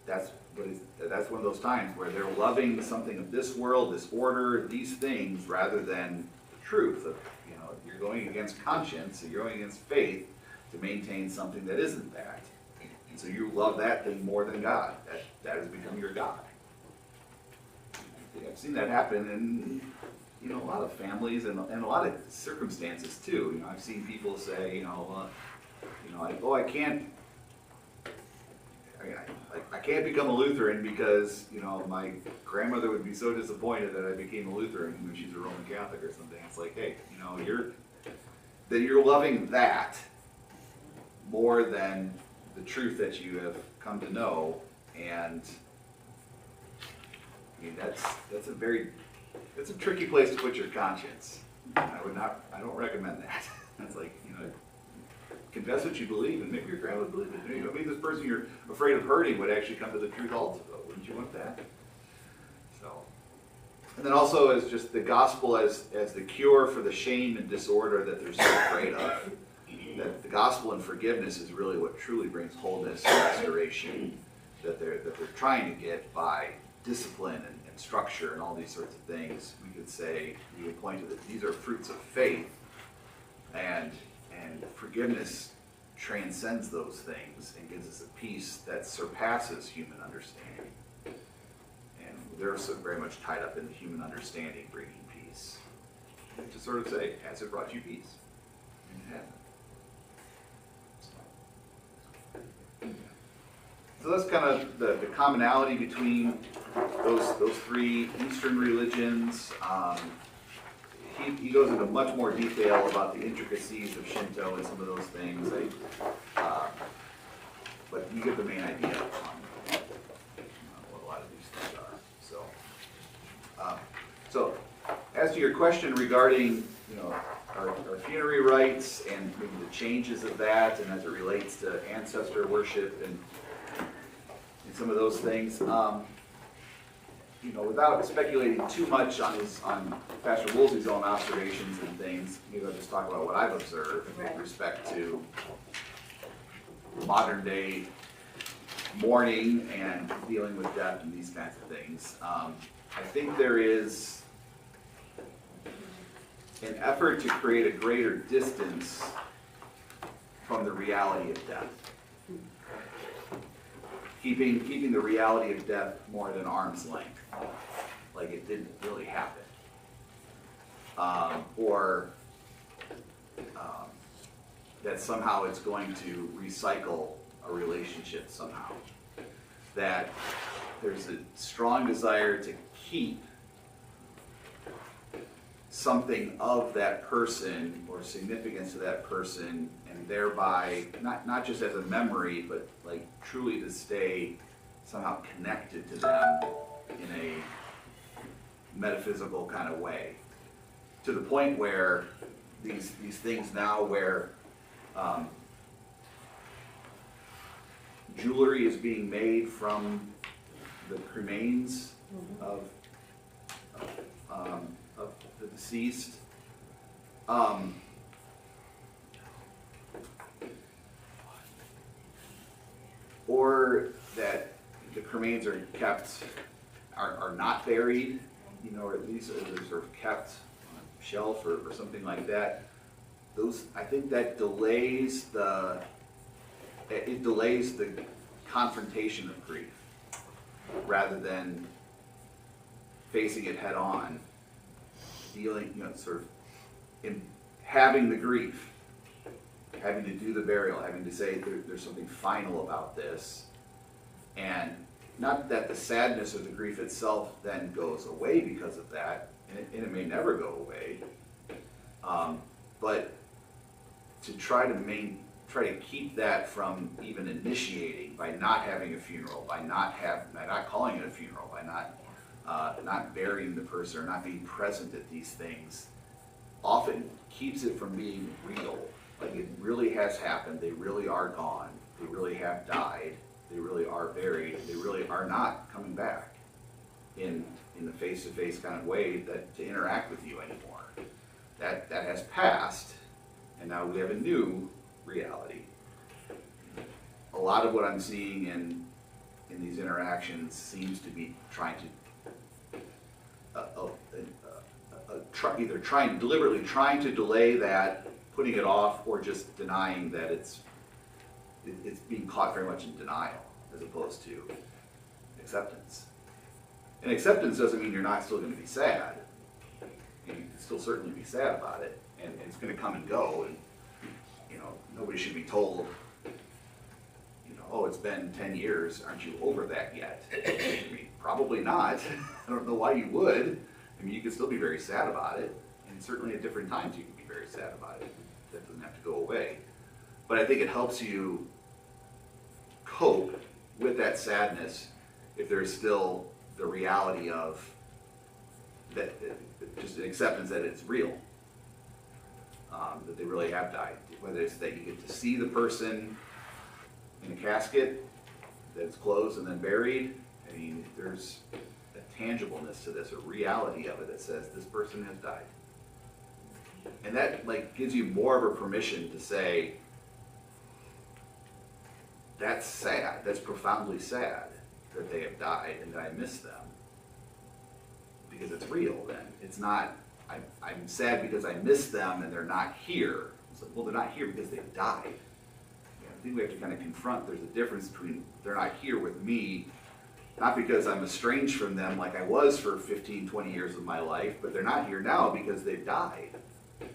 S1: That's one of those times where they're loving something of this world, this order, these things, rather than the truth of, you're going against conscience, you're going against faith to maintain something that isn't that. And so you love that thing more than God. That has become your God. I've seen that happen in a lot of families and a lot of circumstances too. I've seen people say, I can't become a Lutheran because my grandmother would be so disappointed that I became a Lutheran when she's a Roman Catholic or something. It's like, hey, you're loving that more than the truth that you have come to know, and that's a tricky place to put your conscience. I don't recommend that. It's like, confess what you believe and maybe your grandma believe it. Maybe this person you're afraid of hurting would actually come to the truth also, though. Wouldn't you want that? So, and then also as just the gospel as the cure for the shame and disorder that they're so afraid of. That the gospel and forgiveness is really what truly brings wholeness and restoration that they're trying to get by discipline and structure and all these sorts of things. We could point to that these are fruits of faith, and forgiveness transcends those things and gives us a peace that surpasses human understanding. And they're so very much tied up in the human understanding bringing peace. And to sort of say, has it brought you peace? And it hasn't. So that's kind of the commonality between those three Eastern religions. He goes into much more detail about the intricacies of Shinto and some of those things. But you get the main idea on what a lot of these things are. So as to your question regarding our funerary rites and maybe the changes of that, and as it relates to ancestor worship and some of those things, without speculating too much on Pastor Woolsey's own observations and things, maybe I'll just talk about what I've observed with respect to modern day mourning and dealing with death and these kinds of things. I think there is an effort to create a greater distance from the reality of death. Keeping the reality of death more than arm's length, like it didn't really happen. Or that somehow it's going to recycle a relationship somehow. That there's a strong desire to keep something of that person or significance to that person, and thereby not just as a memory, but like truly to stay somehow connected to them in a metaphysical kind of way, to the point where these things now where jewelry is being made from the cremains of the deceased. Or that the cremains are are not buried, or at least they're sort of kept on a shelf or something like that. I think that delays the confrontation of grief rather than facing it head on, dealing, sort of having the grief, having to do the burial, having to say there's something final about this. And not that the sadness or the grief itself then goes away because of that, and it may never go away. But to try to keep that from even initiating by not having a funeral, by not calling it a funeral, by not burying the person or not being present at these things, often keeps it from being real. Like it really has happened, they really are gone, they really have died, they really are buried, they really are not coming back in the face-to-face kind of way that to interact with you anymore. That has passed, and now we have a new reality. A lot of what I'm seeing in these interactions seems to be trying to deliberately trying to delay that, putting it off, or just denying that it's being caught very much in denial as opposed to acceptance. And acceptance doesn't mean you're not still going to be sad. You can still certainly be sad about it, and it's going to come and go. And nobody should be told, oh, it's been 10 years, aren't you over that yet? I mean, probably not. I don't know why you would. I mean, you can still be very sad about it, and certainly at different times you can be very sad about it. That doesn't have to go away. But I think it helps you cope with that sadness if there's still the reality of that, just an acceptance that it's real, that they really have died. Whether it's that you get to see the person in a casket that's closed and then buried. I mean, there's a tangibleness to this, a reality of it that says this person has died. And that gives you more of a permission to say, that's sad, that's profoundly sad that they have died and that I miss them. Because it's real then. It's not, I'm sad because I miss them and they're not here. It's like, well, they're not here because they've died. I think we have to kind of confront there's a difference between they're not here with me, not because I'm estranged from them like I was for 15, 20 years of my life, but they're not here now because they've died.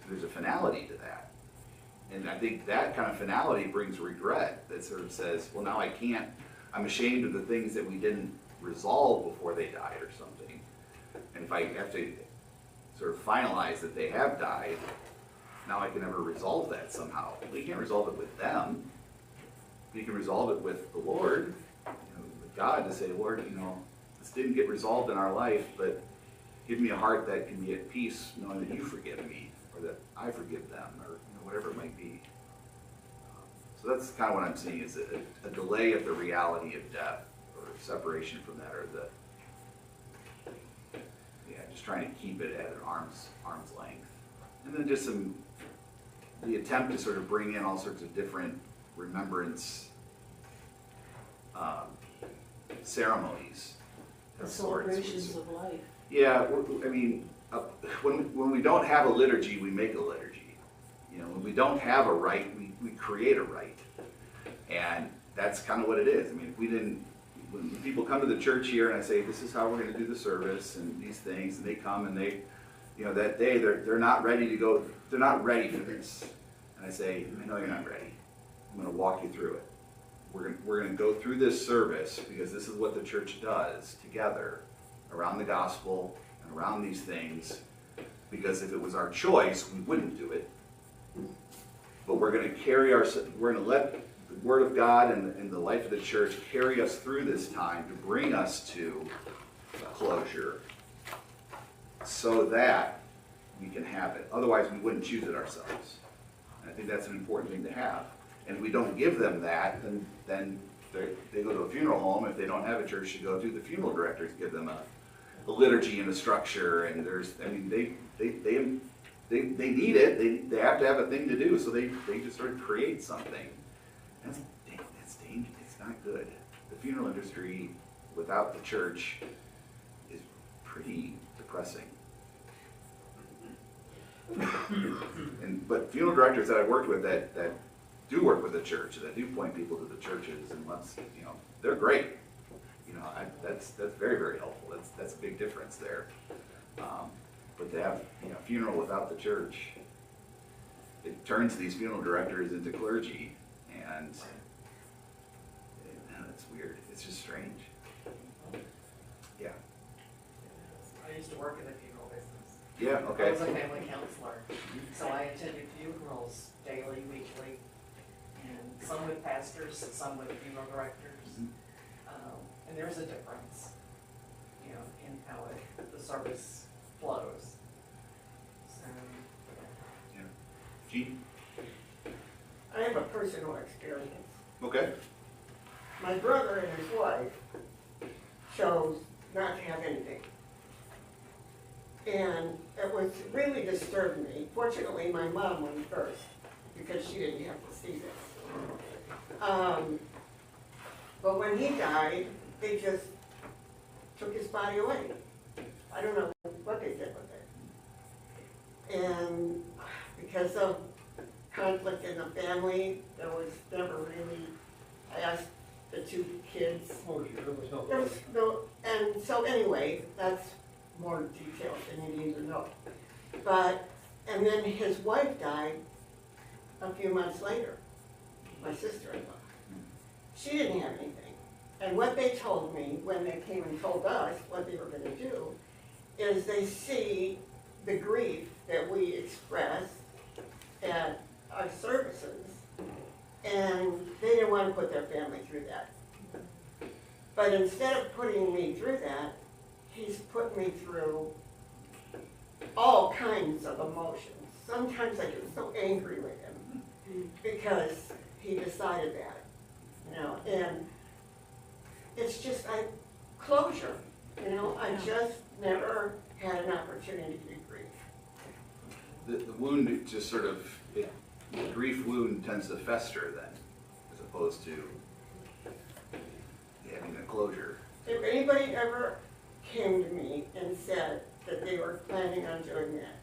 S1: There's a finality to that. And I think that kind of finality brings regret that sort of says, well, now I can't, I'm ashamed of the things that we didn't resolve before they died or something. And if I have to sort of finalize that they have died, now I can never resolve that somehow. We can't resolve it with them. You can resolve it with the Lord, with God, to say, Lord, this didn't get resolved in our life, but give me a heart that can be at peace knowing that you forgive me, or that I forgive them, or whatever it might be. So that's kind of what I'm seeing, is a delay of the reality of death, or separation from that, or just trying to keep it at an arm's length. And then just the attempt to sort of bring in all sorts of different remembrance ceremonies.
S3: The celebrations of life.
S1: Yeah, when we don't have a liturgy, we make a liturgy. When we don't have a rite, we create a rite. And that's kind of what it is. I mean, when people come to the church here and I say, this is how we're going to do the service and these things, and they come and they, that day they're not ready to go, they're not ready for this. And I say, I know you're not ready. I'm going to walk you through it. We're going to go through this service because this is what the church does together around the gospel and around these things. Because if it was our choice, we wouldn't do it. But we're going to let the Word of God and the life of the church carry us through this time to bring us to closure so that we can have it. Otherwise, we wouldn't choose it ourselves. And I think that's an important thing to have. And if we don't give them that, then they go to a funeral home. If they don't have a church to go to, the funeral directors give them a liturgy and a structure. And they need it. They have to have a thing to do. So they just sort of create something. That's dangerous. It's not good. The funeral industry without the church is pretty depressing. But funeral directors that I've worked with that do work with the church, that do point people to the churches, and they're great. That's very, very helpful. That's a big difference there. But to have funeral without the church, it turns these funeral directors into clergy, and it's weird. It's just strange. Yeah.
S9: I used to work in the funeral business.
S1: Yeah. Okay.
S9: I was a family counselor, so I attended funerals daily, weekly. some with pastors, some with funeral directors. And there's a difference, you know, in how the service flows. So,
S1: Gene?
S4: I have a personal experience.
S1: Okay.
S4: My brother and his wife chose not to have anything. And it was really disturbed me. Fortunately, my mom went first because she didn't have to see this. But when he died, they just took his body away. I don't know what they did with it. And because of conflict in the family, there was never really, I asked the two kids. There was no, and so anyway, that's more details than you need to know. But, and then his wife died a few months later, my sister-in-law. She didn't have anything. And what they told me when they came and told us what they were gonna do is they see the grief that we express at our services, and they didn't want to put their family through that. But instead of putting me through that, he's put me through all kinds of emotions. Sometimes I get so angry with him because he decided that, you know, and it's just closure, you know, I just never had an opportunity to grieve.
S1: The wound, it just sort of, the grief wound tends to fester then, as opposed to having a closure.
S4: If anybody ever came to me and said that they were planning on doing that,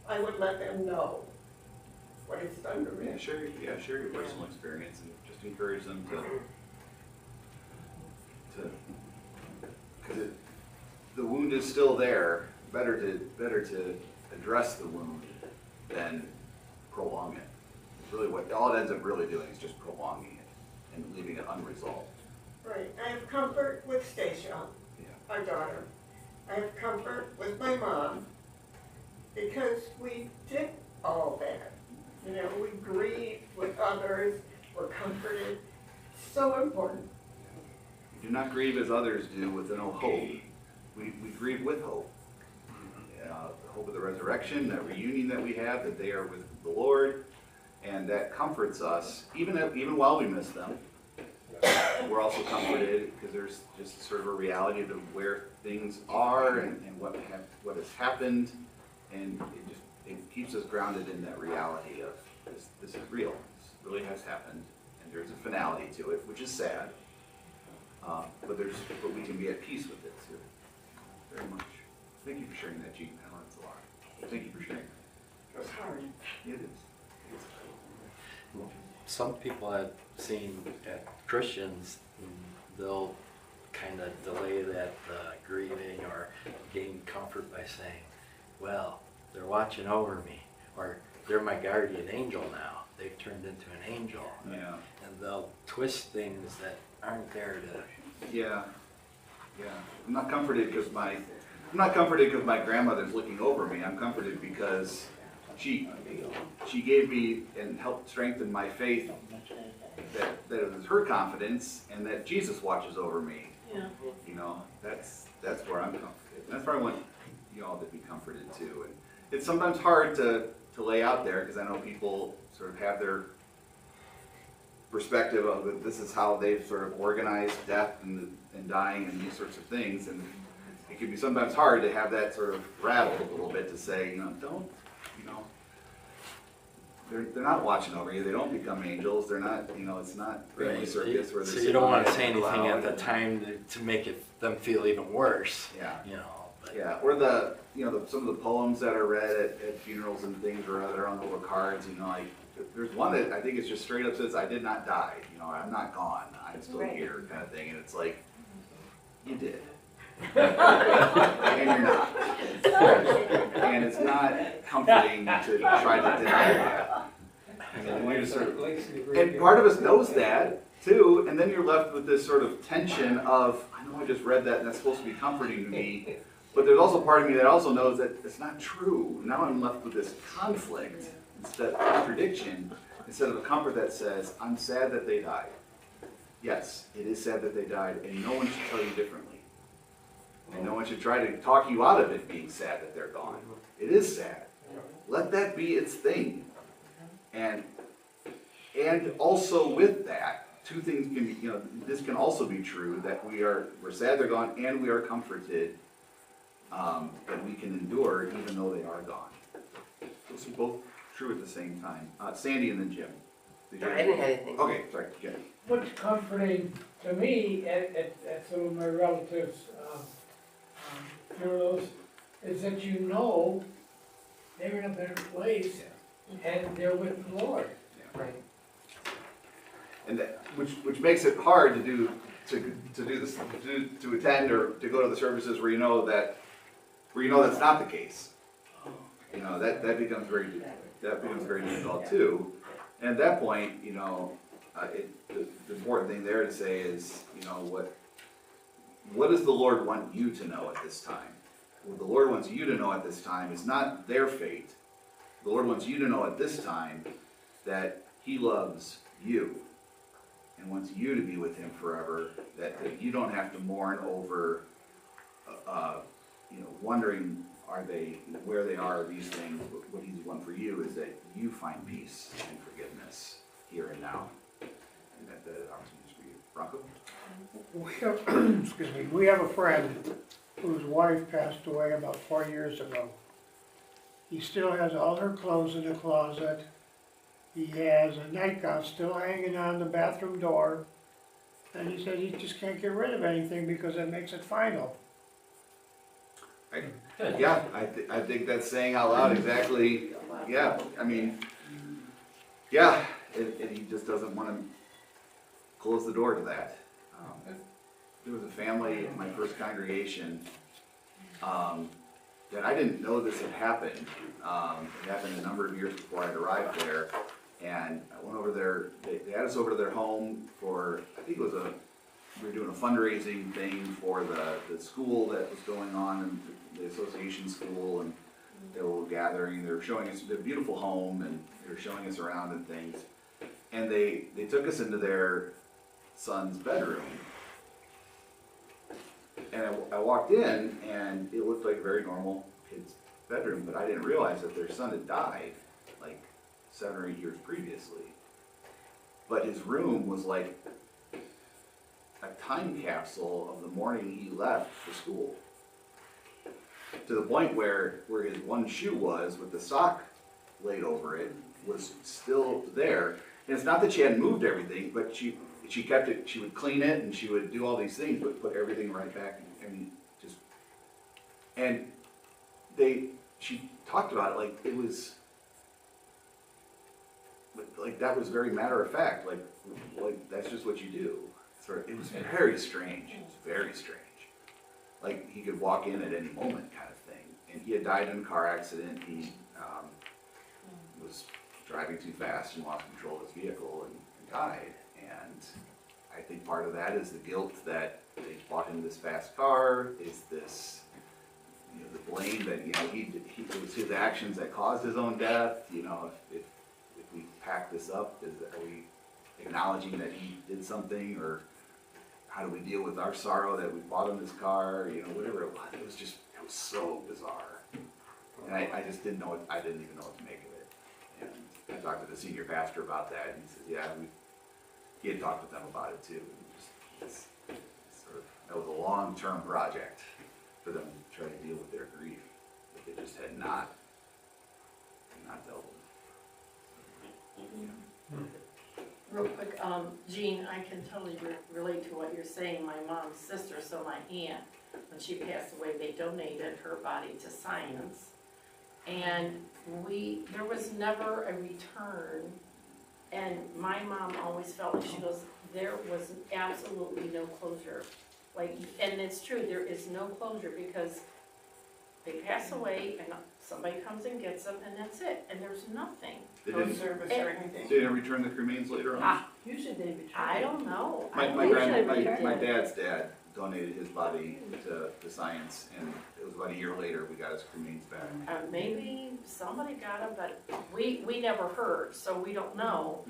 S4: I would let them know what it's done to me.
S1: Share your personal experience and just encourage them because the wound is still there. Better to address the wound than prolong it. Really, all it ends up really doing is just prolonging it and leaving it unresolved.
S4: Right, I have comfort with Stacia, our daughter. I have comfort with my mom because we did all that. You know, we grieved with others, we're comforted. So important.
S1: We do not grieve as others do with no hope. We grieve with hope. The hope of the resurrection, that reunion that we have, that they are with the Lord, and that comforts us, even while we miss them. We're also comforted because there's just sort of a reality of where things are and what has happened, and it keeps us grounded in that reality of this is real, this really has happened, and there's a finality to it, which is sad, but we can be at peace with it too, very much. Thank you for sharing that, Gene. I know it's a lot. Thank you for sharing.
S4: It was hard.
S1: It is.
S10: Some people I've seen at Christians, they'll kind of delay that grieving or gain comfort by saying, well, they're watching over me, or they're my guardian angel now. They've turned into an angel.
S1: Yeah.
S10: And they'll twist things that aren't there to...
S1: Yeah. I'm not comforted because my grandmother's looking over me. I'm comforted because she gave me and helped strengthen my faith that it was her confidence and that Jesus watches over me.
S3: Yeah.
S1: You know, that's where I'm comforted. And that's where I want you all to be comforted too. And it's sometimes hard to lay out there because I know people sort of have their perspective of that this is how they've sort of organized death and dying and these sorts of things, and it can be sometimes hard to have that sort of rattled a little bit to say, don't, they're not watching over you, they don't become angels, they're not, it's not family circus where they're
S10: so you don't want to say
S1: sitting
S10: anything
S1: in
S10: at the time to make them feel even worse.
S1: Yeah.
S10: But.
S1: Yeah, or some of the poems that are read at funerals and things, or that are on little cards, like, there's one that I think is just straight up says, I did not die, I'm not gone, I'm still here, kind of thing, and it's like, you did. And you're not. And it's not comforting to try to deny that. And part of us knows that, too, and then you're left with this sort of tension of, I know I just read that and that's supposed to be comforting to me, but there's also part of me that also knows that it's not true. Now I'm left with this conflict, instead of contradiction, instead of a comfort that says, I'm sad that they died. Yes, it is sad that they died, and no one should tell you differently. And no one should try to talk you out of it being sad that they're gone. It is sad. Let that be its thing. And also with that, two things can be, this can also be true, that we're sad they're gone, and we are comforted that we can endure even though they are gone. Those are both true at the same time. Sandy and then Jim.
S7: I didn't have anything.
S1: Okay, sorry, Jim.
S5: What's comforting to me at some of my relatives' funerals is that you know they're in a better place and they're with the Lord.
S7: Right.
S1: And that, which makes it hard to do this, to attend or to go to the services where you know that's not the case. That becomes very difficult too. And at that point, the important thing there to say is, what does the Lord want you to know at this time? What the Lord wants you to know at this time is not their fate. The Lord wants you to know at this time that He loves you and wants you to be with Him forever, that you don't have to mourn over, wondering where they are, these things. What He's won for you is that you find peace and forgiveness here and now. And that the opportunities for you. Bronco?
S11: Excuse me, we have a friend whose wife passed away about 4 years ago. He still has all her clothes in the closet. He has a nightgown still hanging on the bathroom door. And he said he just can't get rid of anything because it makes it final.
S1: Yeah, I think that's saying out loud exactly, yeah, I mean, yeah, he just doesn't want to close the door to that. There was a family in my first congregation that I didn't know this had happened. It happened a number of years before I'd arrived there, and I went over there, they had us over to their home for, I think it was we were doing a fundraising thing for the school that was going on, and the association school, and they were gathering, they were showing us a beautiful home, and they were showing us around and things. And they took us into their son's bedroom. And I walked in, and it looked like a very normal kid's bedroom, but I didn't realize that their son had died like 7 or 8 years previously. But his room was like a time capsule of the morning he left for school. To the point where his one shoe was, with the sock laid over it, was still there. And it's not that she hadn't moved everything, but she kept it, she would clean it, and she would do all these things, but put everything right back, and she talked about it like it was, like that was very matter of fact, like that's just what you do. It was very strange, Like he could walk in at any moment kind of thing. And he had died in a car accident. He was driving too fast and lost control of his vehicle and died. And I think part of that is the guilt that they bought him this fast car, is this, the blame that, it was his actions that caused his own death. If we pack this up, are we acknowledging that he did something, or how do we deal with our sorrow that we bought him this car, whatever it was. It was so bizarre. And I just didn't know I didn't even know what to make of it. And I talked to the senior pastor about that, and he says, yeah, he had talked with them about it too. And that was a long-term project for them to try to deal with their grief that they just had not dealt with.
S2: Real quick, Jean, I can totally relate to what you're saying. My mom's sister, so my aunt, when she passed away, they donated her body to science. And there was never a return. And my mom always felt like, she goes, there was absolutely no closure. And it's true, there is no closure, because they pass away and somebody comes and gets them, and that's it. And there's nothing.
S1: They
S4: No
S1: didn't,
S4: service or anything.
S1: they didn't return the cremains later on?
S3: Usually they return.
S2: I don't know.
S1: My
S2: I don't know.
S1: dad's dad donated his body to science, and it was about a year later we got his remains back.
S2: Maybe somebody got him, but we never heard, so we don't know.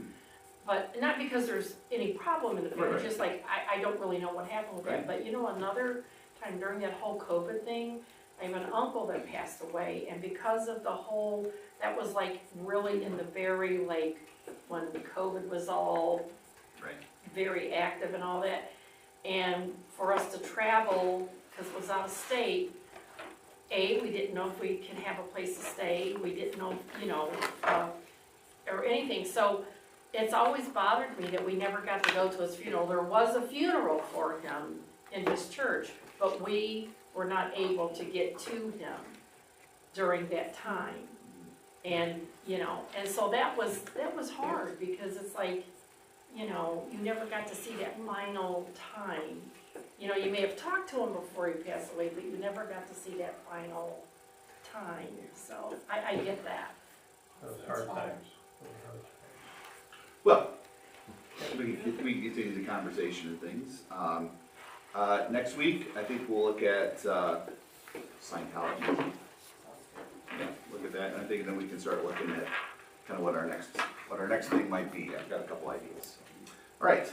S2: But not because there's any problem in the family,
S1: Right.
S2: just like, I don't really know what happened with
S1: Right.
S2: that. But you know, another time during that whole COVID thing, I have an uncle that passed away, and because of the whole, that was like really in the very, like, when COVID was all
S1: Right.
S2: very active and all that. And for us to travel, because it was out of state, we didn't know if we could have a place to stay, we didn't know, you know, or anything. So it's always bothered me that we never got to go to his funeral. There was a funeral for him in his church, but we were not able to get to him during that time. And, you know, and so that was hard, because it's like, you know, you never got to see that final time. You know, you may have talked to him before he passed away, but you never got to see that final time. So I get that.
S11: Those hard times.
S1: Well, we can continue the conversation and things. Next week, I think we'll look at Scientology. Yeah, look at that, and I think then we can start looking at kind of what our next thing might be. I've got a couple ideas. All right,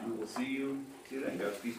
S1: we will see you then. Godspeed.